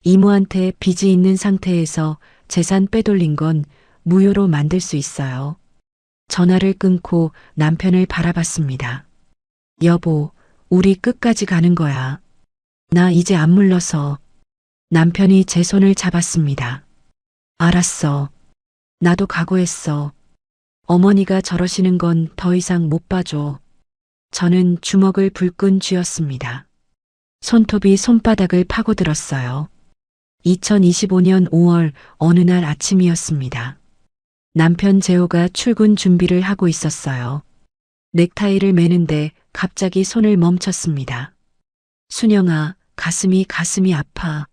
이모한테 빚이 있는 상태에서 재산 빼돌린 건 무효로 만들 수 있어요. 전화를 끊고 남편을 바라봤습니다. 여보, 우리 끝까지 가는 거야. 나 이제 안 물러서. 남편이 제 손을 잡았습니다. 알았어. 나도 각오했어. 어머니가 저러시는 건 더 이상 못 봐줘. 저는 주먹을 불끈 쥐었습니다. 손톱이 손바닥을 파고들었어요. 2025년 5월 어느 날 아침이었습니다. 남편 재호가 출근 준비를 하고 있었어요. 넥타이를 매는데 갑자기 손을 멈췄습니다. 순영아, 가슴이 아파.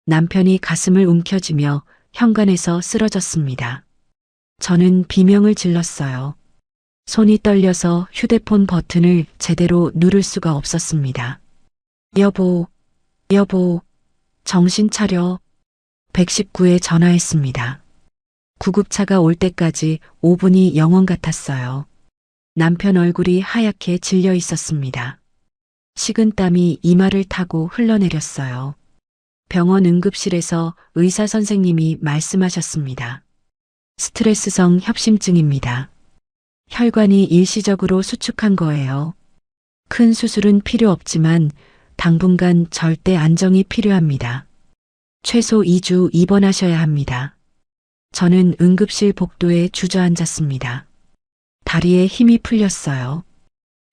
남편이 가슴을 움켜쥐며 현관에서 쓰러졌습니다. 저는 비명을 질렀어요. 손이 떨려서 휴대폰 버튼을 제대로 누를 수가 없었습니다. 여보, 정신 차려. 119에 전화했습니다. 구급차가 올 때까지 5분이 영원 같았어요. 남편 얼굴이 하얗게 질려 있었습니다. 식은땀이 이마를 타고 흘러내렸어요. 병원 응급실에서 의사 선생님이 말씀하셨습니다. 스트레스성 협심증입니다. 혈관이 일시적으로 수축한 거예요. 큰 수술은 필요 없지만 당분간 절대 안정이 필요합니다. 최소 2주 입원하셔야 합니다. 저는 응급실 복도에 주저앉았습니다. 다리에 힘이 풀렸어요.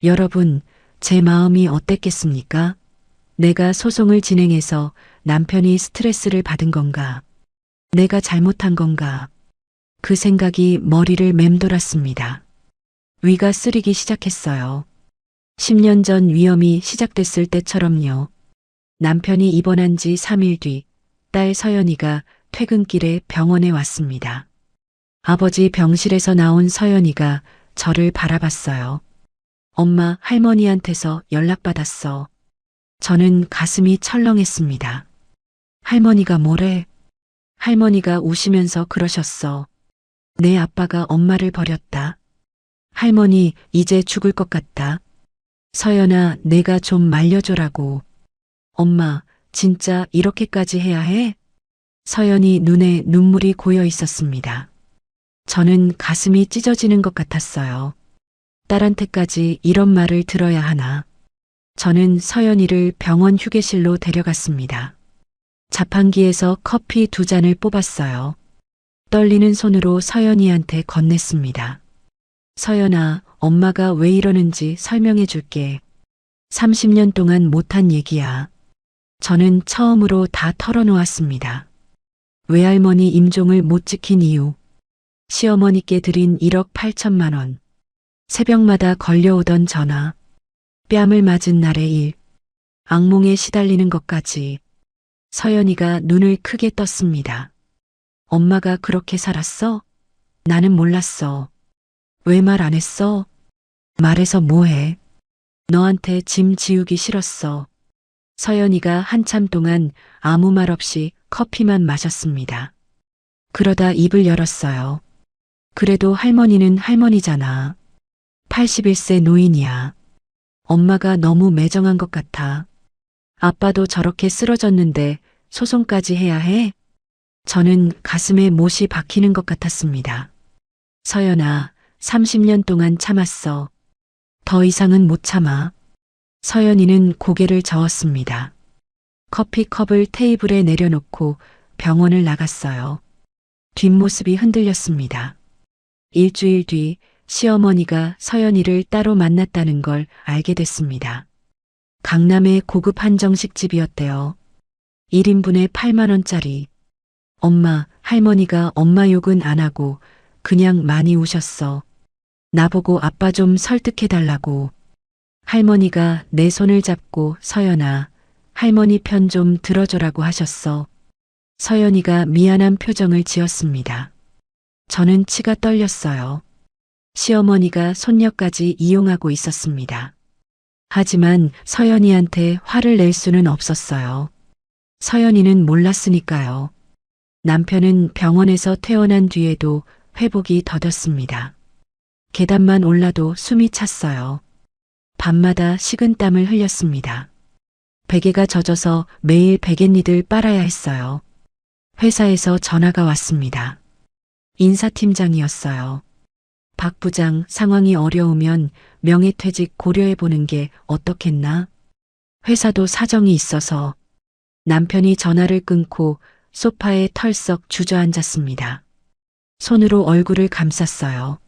여러분, 제 마음이 어땠겠습니까? 내가 소송을 진행해서 남편이 스트레스를 받은 건가? 내가 잘못한 건가? 그 생각이 머리를 맴돌았습니다. 위가 쓰리기 시작했어요. 10년 전 위험이 시작됐을 때처럼요. 남편이 입원한 지 3일 뒤 딸 서연이가 퇴근길에 병원에 왔습니다. 아버지 병실에서 나온 서연이가 저를 바라봤어요. 엄마, 할머니한테서 연락받았어. 저는 가슴이 철렁했습니다. 할머니가 뭐래? 할머니가 우시면서 그러셨어. 내 아빠가 엄마를 버렸다. 할머니, 이제 죽을 것 같다. 서연아, 내가 좀 말려줘라고. 엄마, 진짜 이렇게까지 해야 해? 서연이 눈에 눈물이 고여 있었습니다. 저는 가슴이 찢어지는 것 같았어요. 딸한테까지 이런 말을 들어야 하나. 저는 서연이를 병원 휴게실로 데려갔습니다. 자판기에서 커피 2잔을 뽑았어요. 떨리는 손으로 서연이한테 건넸습니다. 서연아, 엄마가 왜 이러는지 설명해 줄게. 30년 동안 못한 얘기야. 저는 처음으로 다 털어놓았습니다. 외할머니 임종을 못 지킨 이유, 시어머니께 드린 1억 8천만 원, 새벽마다 걸려오던 전화, 뺨을 맞은 날의 일, 악몽에 시달리는 것까지. 서연이가 눈을 크게 떴습니다. 엄마가 그렇게 살았어? 나는 몰랐어. 왜 말 안 했어? 말해서 뭐해? 너한테 짐 지우기 싫었어. 서연이가 한참 동안 아무 말 없이 커피만 마셨습니다. 그러다 입을 열었어요. 그래도 할머니는 할머니잖아. 81세 노인이야. 엄마가 너무 매정한 것 같아. 아빠도 저렇게 쓰러졌는데 소송까지 해야 해? 저는 가슴에 못이 박히는 것 같았습니다. 서연아, 30년 동안 참았어. 더 이상은 못 참아. 서연이는 고개를 저었습니다. 커피컵을 테이블에 내려놓고 병원을 나갔어요. 뒷모습이 흔들렸습니다. 일주일 뒤 시어머니가 서연이를 따로 만났다는 걸 알게 됐습니다. 강남의 고급 한정식집이었대요. 1인분에 8만 원짜리. 엄마, 할머니가 엄마 욕은 안 하고 그냥 많이 우셨어. 나보고 아빠 좀 설득해달라고. 할머니가 내 손을 잡고 서연아, 할머니 편 좀 들어줘라고 하셨어. 서연이가 미안한 표정을 지었습니다. 저는 치가 떨렸어요. 시어머니가 손녀까지 이용하고 있었습니다. 하지만 서연이한테 화를 낼 수는 없었어요. 서연이는 몰랐으니까요. 남편은 병원에서 퇴원한 뒤에도 회복이 더뎠습니다. 계단만 올라도 숨이 찼어요. 밤마다 식은땀을 흘렸습니다. 베개가 젖어서 매일 베갯니들 빨아야 했어요. 회사에서 전화가 왔습니다. 인사팀장이었어요. 박 부장, 상황이 어려우면 명예퇴직 고려해보는 게 어떻겠나? 회사도 사정이 있어서. 남편이 전화를 끊고 소파에 털썩 주저앉았습니다. 손으로 얼굴을 감쌌어요.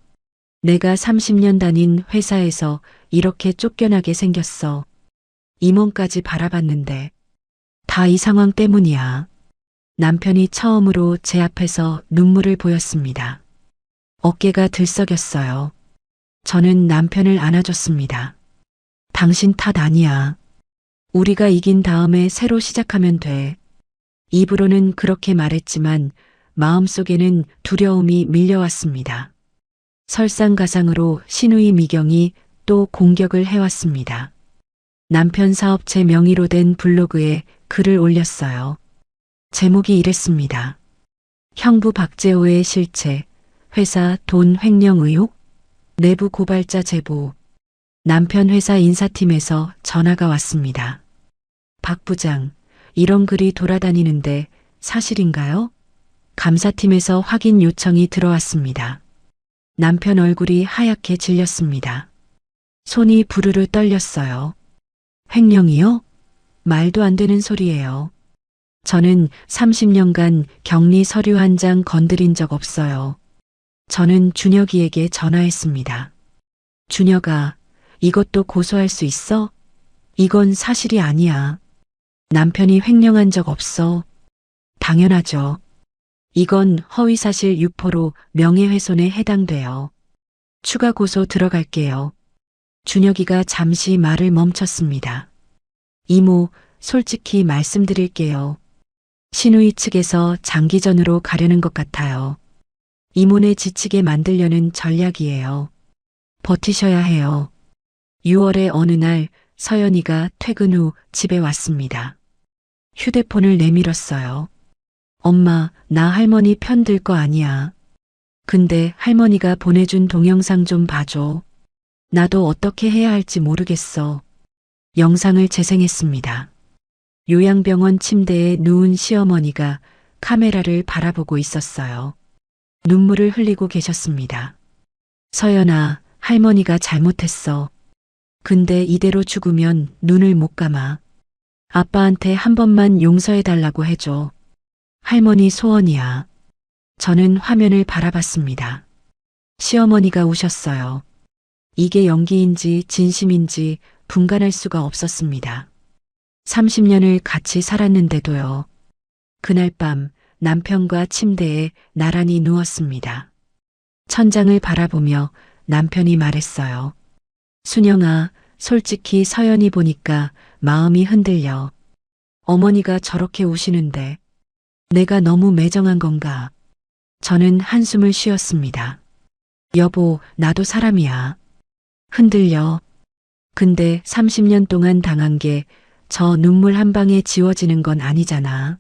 내가 30년 다닌 회사에서 이렇게 쫓겨나게 생겼어. 임원까지 바라봤는데 다 이 상황 때문이야. 남편이 처음으로 제 앞에서 눈물을 보였습니다. 어깨가 들썩였어요. 저는 남편을 안아줬습니다. 당신 탓 아니야. 우리가 이긴 다음에 새로 시작하면 돼. 입으로는 그렇게 말했지만 마음속에는 두려움이 밀려왔습니다. 설상가상으로 신우이 미경이 또 공격을 해왔습니다. 남편 사업체 명의로 된 블로그에 글을 올렸어요. 제목이 이랬습니다. 형부 박재호의 실체, 회사 돈 횡령 의혹, 내부 고발자 제보. 남편 회사 인사팀에서 전화가 왔습니다. 박 부장, 이런 글이 돌아다니는데 사실인가요? 감사팀에서 확인 요청이 들어왔습니다. 남편 얼굴이 하얗게 질렸습니다. 손이 부르르 떨렸어요. 횡령이요? 말도 안 되는 소리예요. 저는 30년간 격리 서류 한 장 건드린 적 없어요. 저는 준혁이에게 전화했습니다. 준혁아, 이것도 고소할 수 있어? 이건 사실이 아니야. 남편이 횡령한 적 없어. 당연하죠. 이건 허위사실 유포로 명예훼손에 해당돼요. 추가 고소 들어갈게요. 준혁이가 잠시 말을 멈췄습니다. 이모, 솔직히 말씀드릴게요. 신우이 측에서 장기전으로 가려는 것 같아요. 이모네 지치게 만들려는 전략이에요. 버티셔야 해요. 6월의 어느 날 서연이가 퇴근 후 집에 왔습니다. 휴대폰을 내밀었어요. 엄마, 나 할머니 편 들 거 아니야. 근데 할머니가 보내준 동영상 좀 봐줘. 나도 어떻게 해야 할지 모르겠어. 영상을 재생했습니다. 요양병원 침대에 누운 시어머니가 카메라를 바라보고 있었어요. 눈물을 흘리고 계셨습니다. 서연아, 할머니가 잘못했어. 근데 이대로 죽으면 눈을 못 감아. 아빠한테 한 번만 용서해달라고 해줘. 할머니 소원이야. 저는 화면을 바라봤습니다. 시어머니가 우셨어요. 이게 연기인지 진심인지 분간할 수가 없었습니다. 30년을 같이 살았는데도요. 그날 밤 남편과 침대에 나란히 누웠습니다. 천장을 바라보며 남편이 말했어요. 순영아, 솔직히 서연이 보니까 마음이 흔들려. 어머니가 저렇게 우시는데 내가 너무 매정한 건가? 저는 한숨을 쉬었습니다. 여보, 나도 사람이야. 흔들려. 근데 30년 동안 당한 게 저 눈물 한 방에 지워지는 건 아니잖아.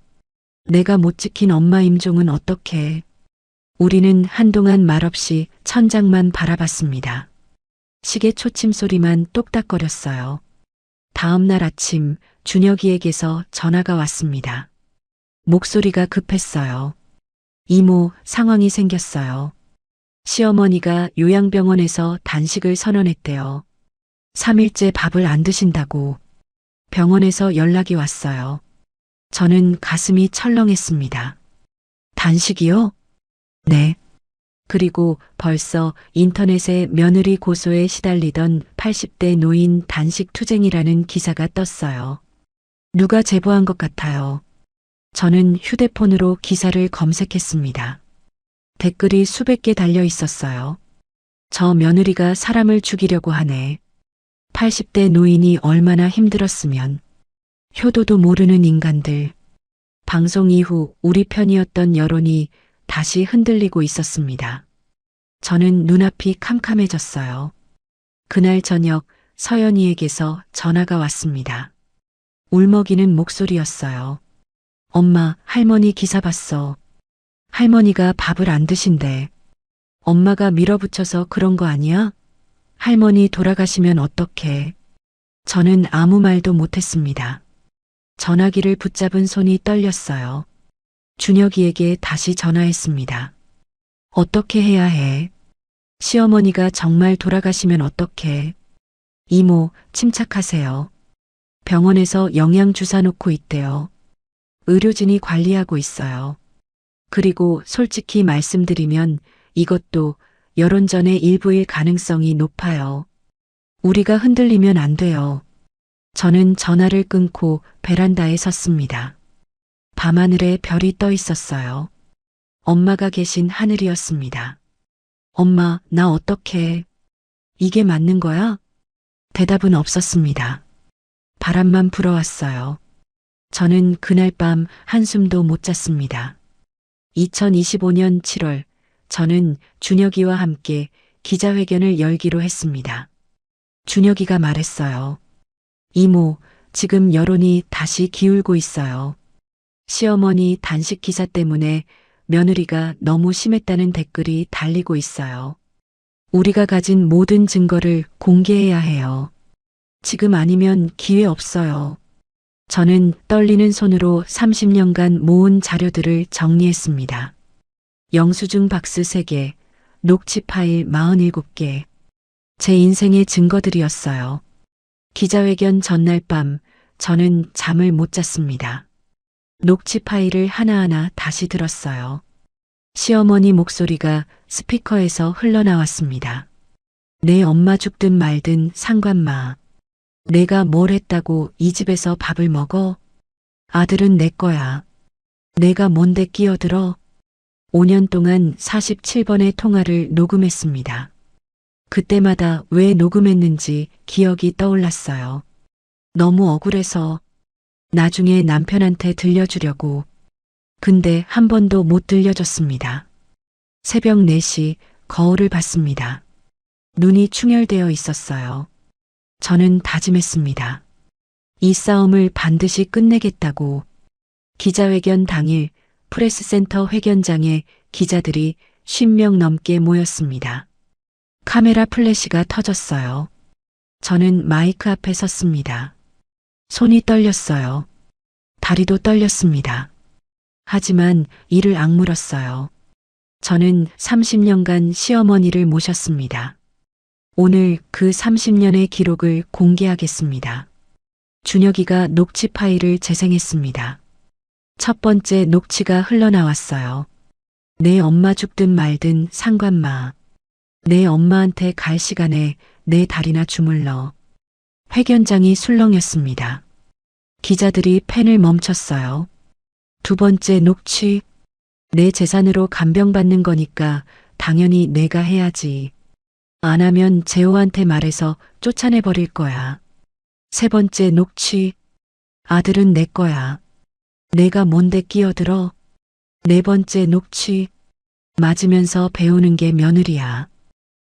내가 못 지킨 엄마 임종은 어떡해. 우리는 한동안 말없이 천장만 바라봤습니다. 시계 초침 소리만 똑딱거렸어요. 다음 날 아침 준혁이에게서 전화가 왔습니다. 목소리가 급했어요. 이모, 상황이 생겼어요. 시어머니가 요양병원에서 단식을 선언했대요. 3일째 밥을 안 드신다고. 병원에서 연락이 왔어요. 저는 가슴이 철렁했습니다. 단식이요? 네. 그리고 벌써 인터넷에 며느리 고소에 시달리던 80대 노인 단식 투쟁이라는 기사가 떴어요. 누가 제보한 것 같아요. 저는 휴대폰으로 기사를 검색했습니다. 댓글이 수백 개 달려 있었어요. 저 며느리가 사람을 죽이려고 하네. 80대 노인이 얼마나 힘들었으면. 효도도 모르는 인간들. 방송 이후 우리 편이었던 여론이 다시 흔들리고 있었습니다. 저는 눈앞이 캄캄해졌어요. 그날 저녁 서연이에게서 전화가 왔습니다. 울먹이는 목소리였어요. 엄마, 할머니 기사 봤어. 할머니가 밥을 안 드신대. 엄마가 밀어붙여서 그런 거 아니야? 할머니 돌아가시면 어떡해. 저는 아무 말도 못했습니다. 전화기를 붙잡은 손이 떨렸어요. 준혁이에게 다시 전화했습니다. 어떻게 해야 해? 시어머니가 정말 돌아가시면 어떡해? 이모, 침착하세요. 병원에서 영양주사 놓고 있대요. 의료진이 관리하고 있어요. 그리고 솔직히 말씀드리면 이것도 여론전의 일부일 가능성이 높아요. 우리가 흔들리면 안 돼요. 저는 전화를 끊고 베란다에 섰습니다. 밤하늘에 별이 떠 있었어요. 엄마가 계신 하늘이었습니다. 엄마, 나 어떡해? 이게 맞는 거야? 대답은 없었습니다. 바람만 불어왔어요. 저는 그날 밤 한숨도 못 잤습니다. 2025년 7월, 저는 준혁이와 함께 기자회견을 열기로 했습니다. 준혁이가 말했어요. 이모, 지금 여론이 다시 기울고 있어요. 시어머니 단식 기사 때문에 며느리가 너무 심했다는 댓글이 달리고 있어요. 우리가 가진 모든 증거를 공개해야 해요. 지금 아니면 기회 없어요. 저는 떨리는 손으로 30년간 모은 자료들을 정리했습니다. 영수증 박스 3개, 녹취 파일 47개. 제 인생의 증거들이었어요. 기자회견 전날 밤 저는 잠을 못 잤습니다. 녹취 파일을 하나하나 다시 들었어요. 시어머니 목소리가 스피커에서 흘러나왔습니다. 내 엄마 죽든 말든 상관마. 내가 뭘 했다고 이 집에서 밥을 먹어? 아들은 내 거야. 내가 뭔데 끼어들어? 5년 동안 47번의 통화를 녹음했습니다. 그때마다 왜 녹음했는지 기억이 떠올랐어요. 너무 억울해서 나중에 남편한테 들려주려고. 근데 한 번도 못 들려줬습니다. 새벽 4시 거울을 봤습니다. 눈이 충혈되어 있었어요. 저는 다짐했습니다. 이 싸움을 반드시 끝내겠다고. 기자회견 당일 프레스센터 회견장에 기자들이 50명 넘게 모였습니다. 카메라 플래시가 터졌어요. 저는 마이크 앞에 섰습니다. 손이 떨렸어요. 다리도 떨렸습니다. 하지만 이를 악물었어요. 저는 30년간 시어머니를 모셨습니다. 오늘 그 30년의 기록을 공개하겠습니다. 준혁이가 녹취 파일을 재생했습니다. 첫 번째 녹취가 흘러나왔어요. 내 엄마 죽든 말든 상관마. 내 엄마한테 갈 시간에 내 다리나 주물러. 회견장이 술렁였습니다. 기자들이 펜을 멈췄어요. 두 번째 녹취. 내 재산으로 간병받는 거니까 당연히 내가 해야지. 안 하면 재호한테 말해서 쫓아내버릴 거야. 세 번째 녹취. 아들은 내 거야. 내가 뭔데 끼어들어? 네 번째 녹취. 맞으면서 배우는 게 며느리야.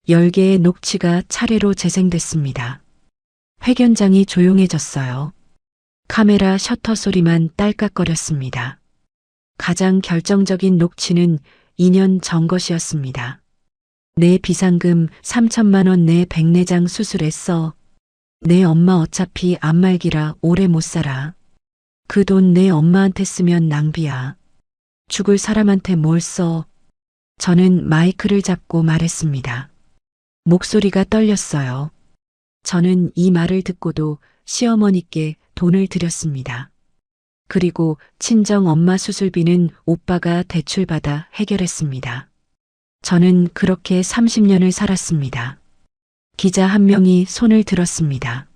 10개의 녹취가 차례로 재생됐습니다. 회견장이 조용해졌어요. 카메라 셔터 소리만 딸깍거렸습니다. 가장 결정적인 녹취는 2년 전 것이었습니다. 내 비상금 3천만 원 내 백내장 수술했어. 내 엄마 어차피 안말기라 오래 못 살아. 그 돈 내 엄마한테 쓰면 낭비야. 죽을 사람한테 뭘 써. 저는 마이크를 잡고 말했습니다. 목소리가 떨렸어요. 저는 이 말을 듣고도 시어머니께 돈을 드렸습니다. 그리고 친정 엄마 수술비는 오빠가 대출받아 해결했습니다. 저는 그렇게 30년을 살았습니다. 기자 한 명이 손을 들었습니다.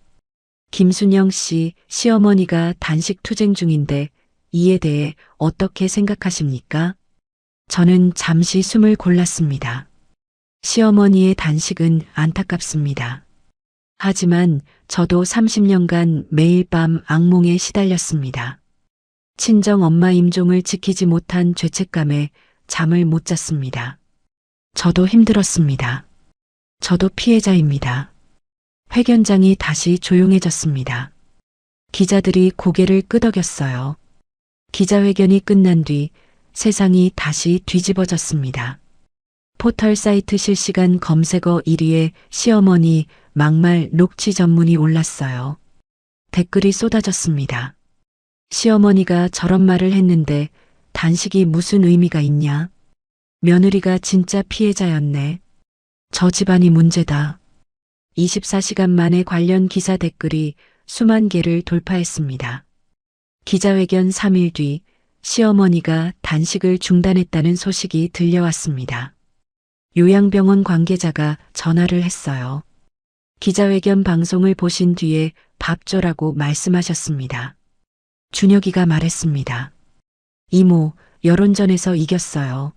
김순영 씨, 시어머니가 단식 투쟁 중인데 이에 대해 어떻게 생각하십니까? 저는 잠시 숨을 골랐습니다. 시어머니의 단식은 안타깝습니다. 하지만 저도 30년간 매일 밤 악몽에 시달렸습니다. 친정 엄마 임종을 지키지 못한 죄책감에 잠을 못 잤습니다. 저도 힘들었습니다. 저도 피해자입니다. 회견장이 다시 조용해졌습니다. 기자들이 고개를 끄덕였어요. 기자회견이 끝난 뒤 세상이 다시 뒤집어졌습니다. 포털 사이트 실시간 검색어 1위에 시어머니 막말 녹취 전문이 올랐어요. 댓글이 쏟아졌습니다. 시어머니가 저런 말을 했는데 단식이 무슨 의미가 있냐? 며느리가 진짜 피해자였네. 저 집안이 문제다. 24시간 만에 관련 기사 댓글이 수만 개를 돌파했습니다. 기자회견 3일 뒤 시어머니가 단식을 중단했다는 소식이 들려왔습니다. 요양병원 관계자가 전화를 했어요. 기자회견 방송을 보신 뒤에 밥 줘라고 말씀하셨습니다. 준혁이가 말했습니다. 이모, 여론전에서 이겼어요.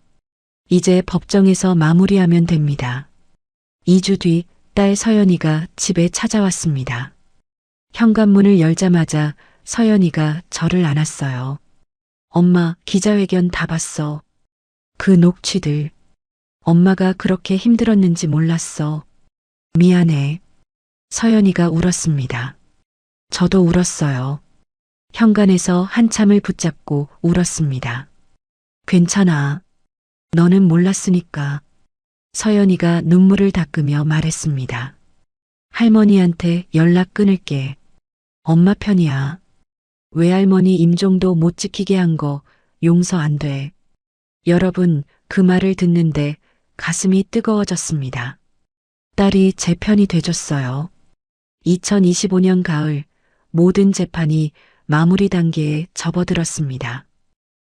이제 법정에서 마무리하면 됩니다. 2주 뒤 딸 서연이가 집에 찾아왔습니다. 현관문을 열자마자 서연이가 저를 안았어요. 엄마, 기자회견 다 봤어. 그 녹취들. 엄마가 그렇게 힘들었는지 몰랐어. 미안해. 서연이가 울었습니다. 저도 울었어요. 현관에서 한참을 붙잡고 울었습니다. 괜찮아. 너는 몰랐으니까. 서연이가 눈물을 닦으며 말했습니다. 할머니한테 연락 끊을게. 엄마 편이야. 외할머니 임종도 못 지키게 한 거 용서 안 돼. 여러분, 그 말을 듣는데 가슴이 뜨거워졌습니다. 딸이 제 편이 돼줬어요. 2025년 가을 모든 재판이 마무리 단계에 접어들었습니다.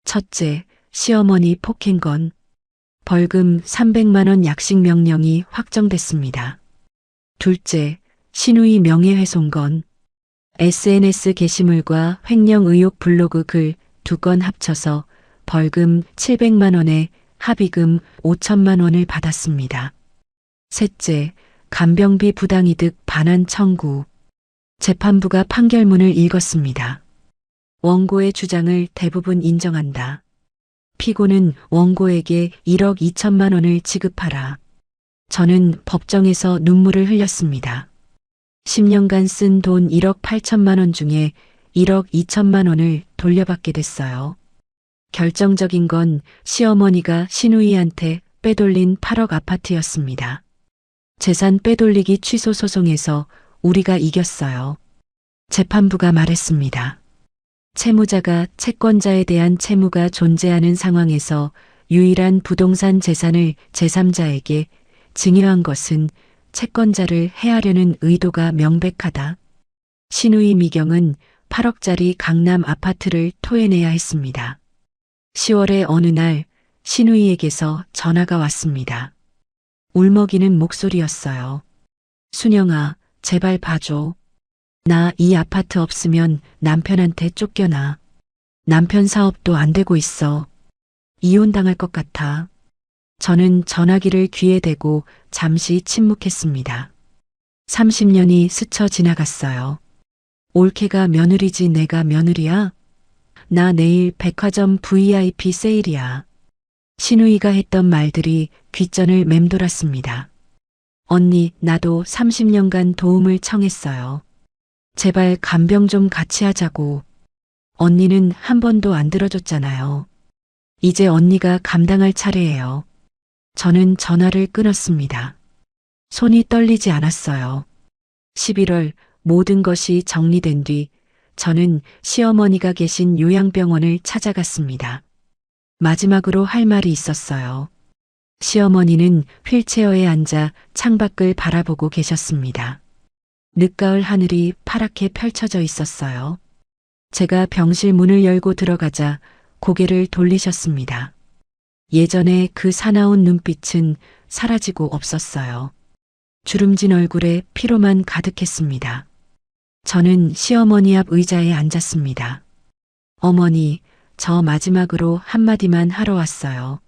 첫째, 시어머니 폭행건. 벌금 300만 원 약식 명령이 확정됐습니다. 둘째, 신우이 명예훼손건. SNS 게시물과 횡령 의혹 블로그 글 2건 합쳐서 벌금 700만 원에 합의금 5천만 원을 받았습니다. 셋째, 간병비 부당이득 반환 청구. 재판부가 판결문을 읽었습니다. 원고의 주장을 대부분 인정한다. 피고는 원고에게 1억 2천만 원을 지급하라. 저는 법정에서 눈물을 흘렸습니다. 10년간 쓴 돈 1억 8천만 원 중에 1억 2천만 원을 돌려받게 됐어요. 결정적인 건 시어머니가 신우이한테 빼돌린 8억 아파트였습니다. 재산 빼돌리기 취소 소송에서 우리가 이겼어요. 재판부가 말했습니다. 채무자가 채권자에 대한 채무가 존재하는 상황에서 유일한 부동산 재산을 제3자에게 증여한 것은 채권자를 해하려는 의도가 명백하다. 신우이 미경은 8억짜리 강남 아파트를 토해내야 했습니다. 10월의 어느 날 신우이에게서 전화가 왔습니다. 울먹이는 목소리였어요. 순영아, 제발 봐줘. 나 이 아파트 없으면 남편한테 쫓겨나. 남편 사업도 안 되고 있어. 이혼당할 것 같아. 저는 전화기를 귀에 대고 잠시 침묵했습니다. 30년이 스쳐 지나갔어요. 올케가 며느리지 내가 며느리야? 나 내일 백화점 VIP 세일이야. 신우이가 했던 말들이 귓전을 맴돌았습니다. 언니, 나도 30년간 도움을 청했어요. 제발 간병 좀 같이 하자고. 언니는 한 번도 안 들어줬잖아요. 이제 언니가 감당할 차례예요. 저는 전화를 끊었습니다. 손이 떨리지 않았어요. 11월 모든 것이 정리된 뒤 저는 시어머니가 계신 요양병원을 찾아갔습니다. 마지막으로 할 말이 있었어요. 시어머니는 휠체어에 앉아 창밖을 바라보고 계셨습니다. 늦가을 하늘이 파랗게 펼쳐져 있었어요. 제가 병실 문을 열고 들어가자 고개를 돌리셨습니다. 예전에 그 사나운 눈빛은 사라지고 없었어요. 주름진 얼굴에 피로만 가득했습니다. 저는 시어머니 앞 의자에 앉았습니다. 어머니, 저 마지막으로 한마디만 하러 왔어요.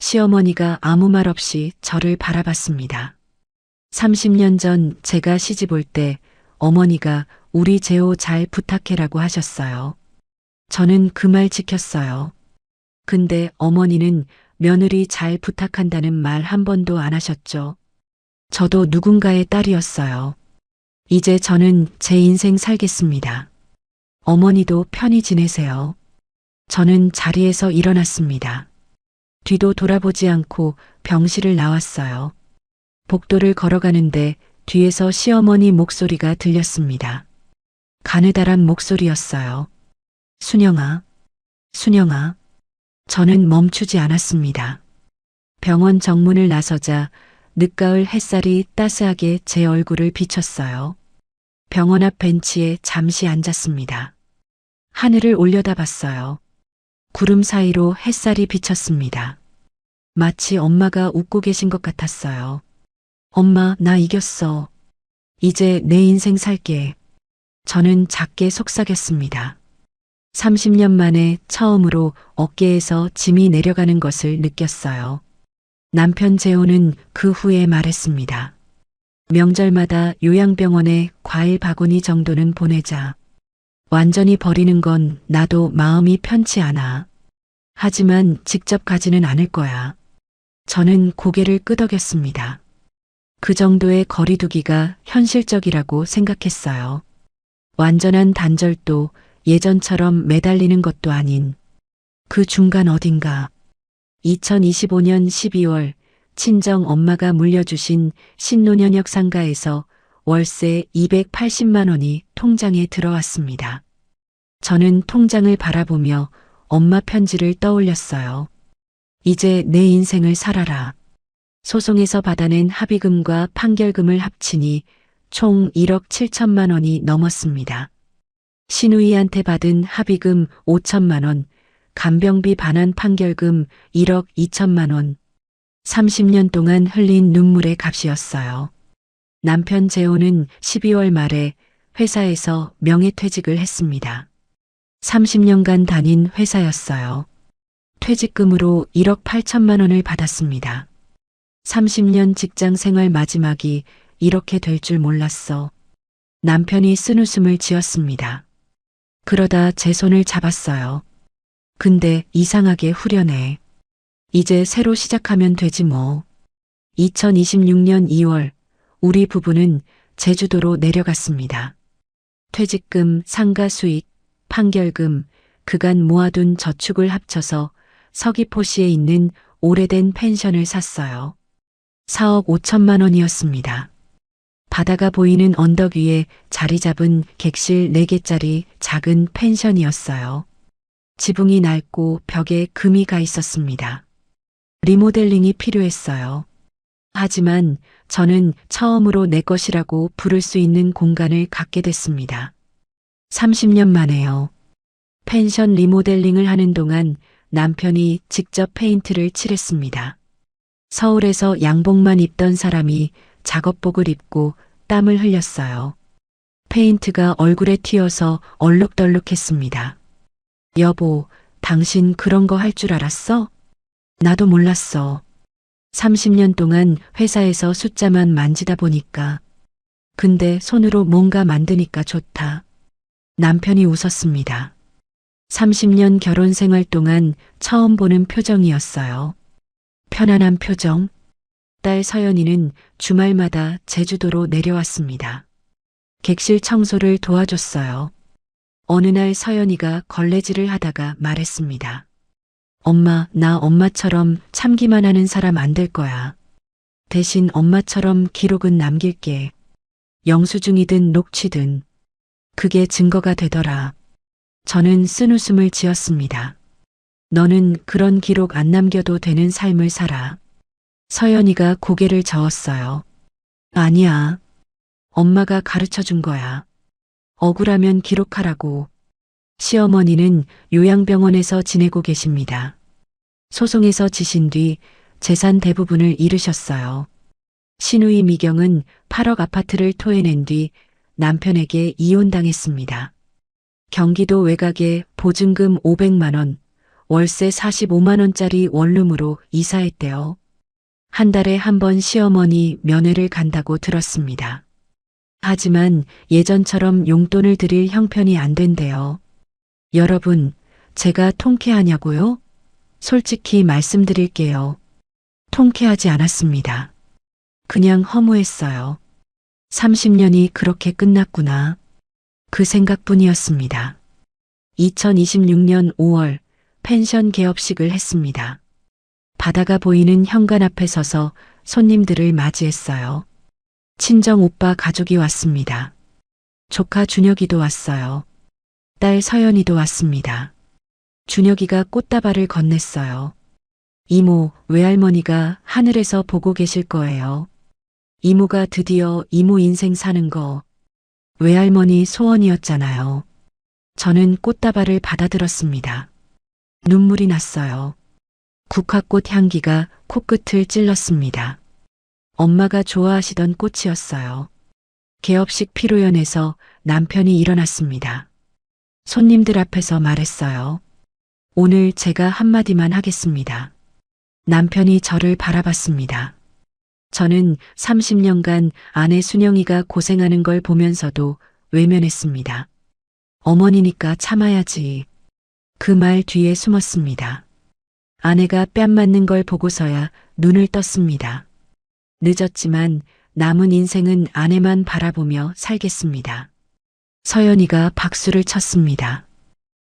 시어머니가 아무 말 없이 저를 바라봤습니다. 30년 전 제가 시집 올 때 어머니가 우리 재호 잘 부탁해라고 하셨어요. 저는 그 말 지켰어요. 근데 어머니는 며느리 잘 부탁한다는 말 한 번도 안 하셨죠. 저도 누군가의 딸이었어요. 이제 저는 제 인생 살겠습니다. 어머니도 편히 지내세요. 저는 자리에서 일어났습니다. 뒤도 돌아보지 않고 병실을 나왔어요. 복도를 걸어가는데 뒤에서 시어머니 목소리가 들렸습니다. 가느다란 목소리였어요. 순영아, 순영아. 저는 멈추지 않았습니다. 병원 정문을 나서자 늦가을 햇살이 따스하게 제 얼굴을 비쳤어요. 병원 앞 벤치에 잠시 앉았습니다. 하늘을 올려다봤어요. 구름 사이로 햇살이 비쳤습니다. 마치 엄마가 웃고 계신 것 같았어요. 엄마, 나 이겼어. 이제 내 인생 살게. 저는 작게 속삭였습니다. 30년 만에 처음으로 어깨에서 짐이 내려가는 것을 느꼈어요. 남편 재호는 그 후에 말했습니다. 명절마다 요양병원에 과일 바구니 정도는 보내자. 완전히 버리는 건 나도 마음이 편치 않아. 하지만 직접 가지는 않을 거야. 저는 고개를 끄덕였습니다. 그 정도의 거리두기가 현실적이라고 생각했어요. 완전한 단절도 예전처럼 매달리는 것도 아닌 그 중간 어딘가 2025년 12월 친정 엄마가 물려주신 신논현역 상가에서 월세 280만 원이 통장에 들어왔습니다. 저는 통장을 바라보며 엄마 편지를 떠올렸어요. 이제 내 인생을 살아라. 소송에서 받아낸 합의금과 판결금을 합치니 총 1억 7천만 원이 넘었습니다. 신우이한테 받은 합의금 5천만 원, 간병비 반환 판결금 1억 2천만 원, 30년 동안 흘린 눈물의 값이었어요. 남편 재호는 12월 말에 회사에서 명예퇴직을 했습니다. 30년간 다닌 회사였어요. 퇴직금으로 1억 8천만 원을 받았습니다. 30년 직장 생활 마지막이 이렇게 될 줄 몰랐어. 남편이 쓴웃음을 지었습니다. 그러다 제 손을 잡았어요. 근데 이상하게 후련해. 이제 새로 시작하면 되지 뭐. 2026년 2월 우리 부부는 제주도로 내려갔습니다. 퇴직금, 상가 수익, 판결금, 그간 모아둔 저축을 합쳐서 서귀포시에 있는 오래된 펜션을 샀어요. 4억 5천만 원이었습니다. 바다가 보이는 언덕 위에 자리 잡은 객실 4개짜리 작은 펜션이었어요. 지붕이 낡고 벽에 금이 가 있었습니다. 리모델링이 필요했어요. 하지만 저는 처음으로 내 것이라고 부를 수 있는 공간을 갖게 됐습니다. 30년 만에요. 펜션 리모델링을 하는 동안 남편이 직접 페인트를 칠했습니다. 서울에서 양복만 입던 사람이 작업복을 입고 땀을 흘렸어요. 페인트가 얼굴에 튀어서 얼룩덜룩했습니다. 여보, 당신 그런 거 할 줄 알았어? 나도 몰랐어. 30년 동안 회사에서 숫자만 만지다 보니까. 근데 손으로 뭔가 만드니까 좋다. 남편이 웃었습니다. 30년 결혼 생활 동안 처음 보는 표정이었어요. 편안한 표정. 딸 서연이는 주말마다 제주도로 내려왔습니다. 객실 청소를 도와줬어요. 어느 날 서연이가 걸레질을 하다가 말했습니다. 엄마, 나 엄마처럼 참기만 하는 사람 안 될 거야. 대신 엄마처럼 기록은 남길게. 영수증이든 녹취든. 그게 증거가 되더라. 저는 쓴웃음을 지었습니다. 너는 그런 기록 안 남겨도 되는 삶을 살아. 서연이가 고개를 저었어요. 아니야. 엄마가 가르쳐 준 거야. 억울하면 기록하라고. 시어머니는 요양병원에서 지내고 계십니다. 소송에서 지신 뒤 재산 대부분을 잃으셨어요. 시누이 미경은 8억 아파트를 토해낸 뒤 남편에게 이혼당했습니다. 경기도 외곽에 보증금 500만 원, 월세 45만 원짜리 원룸으로 이사했대요. 한 달에 한 번 시어머니 면회를 간다고 들었습니다. 하지만 예전처럼 용돈을 드릴 형편이 안 된대요. 여러분, 제가 통쾌하냐고요? 솔직히 말씀드릴게요. 통쾌하지 않았습니다. 그냥 허무했어요. 30년이 그렇게 끝났구나. 그 생각뿐이었습니다. 2026년 5월 펜션 개업식을 했습니다. 바다가 보이는 현관 앞에 서서 손님들을 맞이했어요. 친정 오빠 가족이 왔습니다. 조카 준혁이도 왔어요. 딸 서연이도 왔습니다. 준혁이가 꽃다발을 건넸어요. 이모, 외할머니가 하늘에서 보고 계실 거예요. 이모가 드디어 이모 인생 사는 거. 외할머니 소원이었잖아요. 저는 꽃다발을 받아들었습니다. 눈물이 났어요. 국화꽃 향기가 코끝을 찔렀습니다. 엄마가 좋아하시던 꽃이었어요. 개업식 피로연에서 남편이 일어났습니다. 손님들 앞에서 말했어요. 오늘 제가 한마디만 하겠습니다. 남편이 저를 바라봤습니다. 저는 30년간 아내 순영이가 고생하는 걸 보면서도 외면했습니다. 어머니니까 참아야지. 그 말 뒤에 숨었습니다. 아내가 뺨 맞는 걸 보고서야 눈을 떴습니다. 늦었지만 남은 인생은 아내만 바라보며 살겠습니다. 서연이가 박수를 쳤습니다.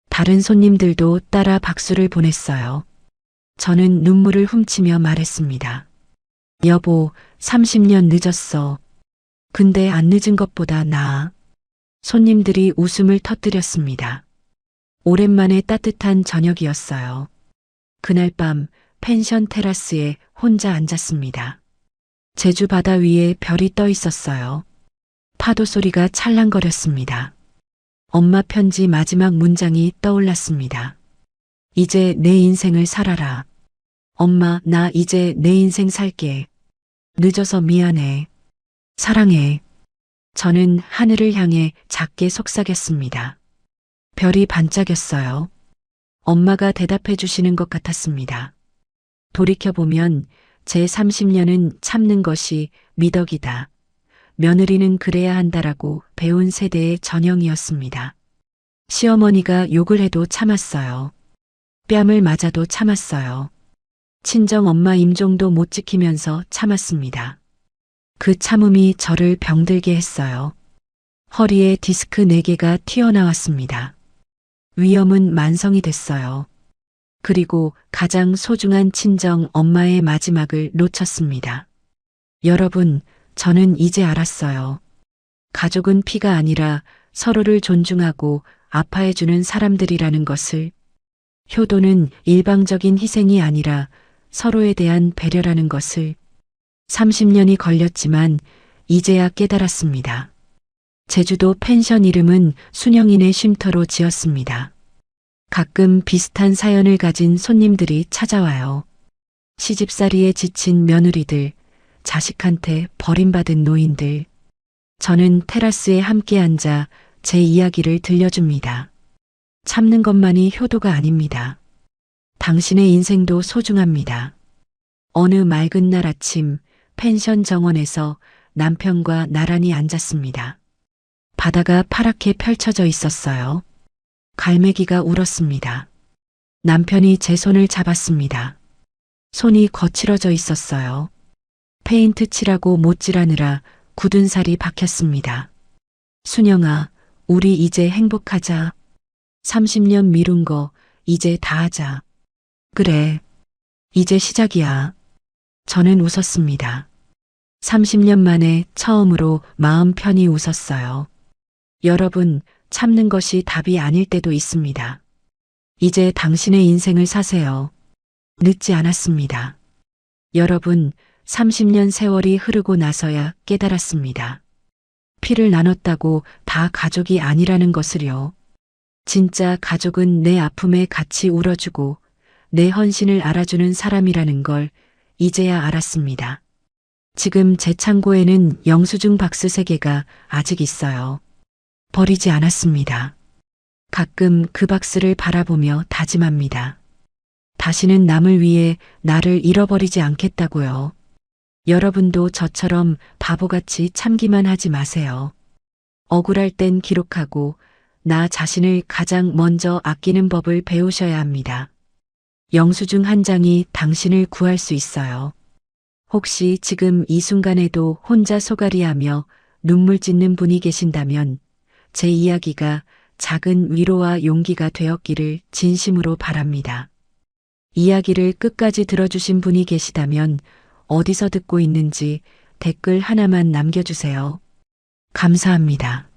다른 손님들도 따라 박수를 보냈어요. 저는 눈물을 훔치며 말했습니다. 여보, 30년 늦었어. 근데 안 늦은 것보다 나아. 손님들이 웃음을 터뜨렸습니다. 오랜만에 따뜻한 저녁이었어요. 그날 밤 펜션 테라스에 혼자 앉았습니다. 제주 바다 위에 별이 떠 있었어요. 파도 소리가 찰랑거렸습니다. 엄마 편지 마지막 문장이 떠올랐습니다. 이제 내 인생을 살아라. 엄마, 나 이제 내 인생 살게. 늦어서 미안해. 사랑해. 저는 하늘을 향해 작게 속삭였습니다. 별이 반짝였어요. 엄마가 대답해 주시는 것 같았습니다. 돌이켜보면 제 30년은 참는 것이 미덕이다. 며느리는 그래야 한다라고 배운 세대의 전형이었습니다. 시어머니가 욕을 해도 참았어요. 뺨을 맞아도 참았어요. 친정 엄마 임종도 못 지키면서 참았습니다. 그 참음이 저를 병들게 했어요. 허리에 디스크 4개가 튀어나왔습니다. 위염은 만성이 됐어요. 그리고 가장 소중한 친정 엄마의 마지막을 놓쳤습니다. 여러분, 저는 이제 알았어요. 가족은 피가 아니라 서로를 존중하고 아파해주는 사람들이라는 것을. 효도는 일방적인 희생이 아니라 서로에 대한 배려라는 것을. 30년이 걸렸지만 이제야 깨달았습니다. 제주도 펜션 이름은 순영이네 쉼터로 지었습니다. 가끔 비슷한 사연을 가진 손님들이 찾아와요. 시집살이에 지친 며느리들, 자식한테 버림받은 노인들. 저는 테라스에 함께 앉아 제 이야기를 들려줍니다. 참는 것만이 효도가 아닙니다. 당신의 인생도 소중합니다. 어느 맑은 날 아침 펜션 정원에서 남편과 나란히 앉았습니다. 바다가 파랗게 펼쳐져 있었어요. 갈매기가 울었습니다. 남편이 제 손을 잡았습니다. 손이 거칠어져 있었어요. 페인트 칠하고 못질하느라 굳은 살이 박혔습니다. 순영아, 우리 이제 행복하자. 30년 미룬 거 이제 다 하자. 그래, 이제 시작이야. 저는 웃었습니다. 30년 만에 처음으로 마음 편히 웃었어요. 여러분, 참는 것이 답이 아닐 때도 있습니다. 이제 당신의 인생을 사세요. 늦지 않았습니다. 여러분, 30년 세월이 흐르고 나서야 깨달았습니다. 피를 나눴다고 다 가족이 아니라는 것을요. 진짜 가족은 내 아픔에 같이 울어주고 내 헌신을 알아주는 사람이라는 걸 이제야 알았습니다. 지금 제 창고에는 영수증 박스 3개가 아직 있어요. 버리지 않았습니다. 가끔 그 박스를 바라보며 다짐합니다. 다시는 남을 위해 나를 잃어버리지 않겠다고요. 여러분도 저처럼 바보같이 참기만 하지 마세요. 억울할 땐 기록하고 나 자신을 가장 먼저 아끼는 법을 배우셔야 합니다. 영수증 한 장이 당신을 구할 수 있어요. 혹시 지금 이 순간에도 혼자 소갈이하며 눈물 짓는 분이 계신다면 제 이야기가 작은 위로와 용기가 되었기를 진심으로 바랍니다. 이야기를 끝까지 들어주신 분이 계시다면 어디서 듣고 있는지 댓글 하나만 남겨주세요. 감사합니다.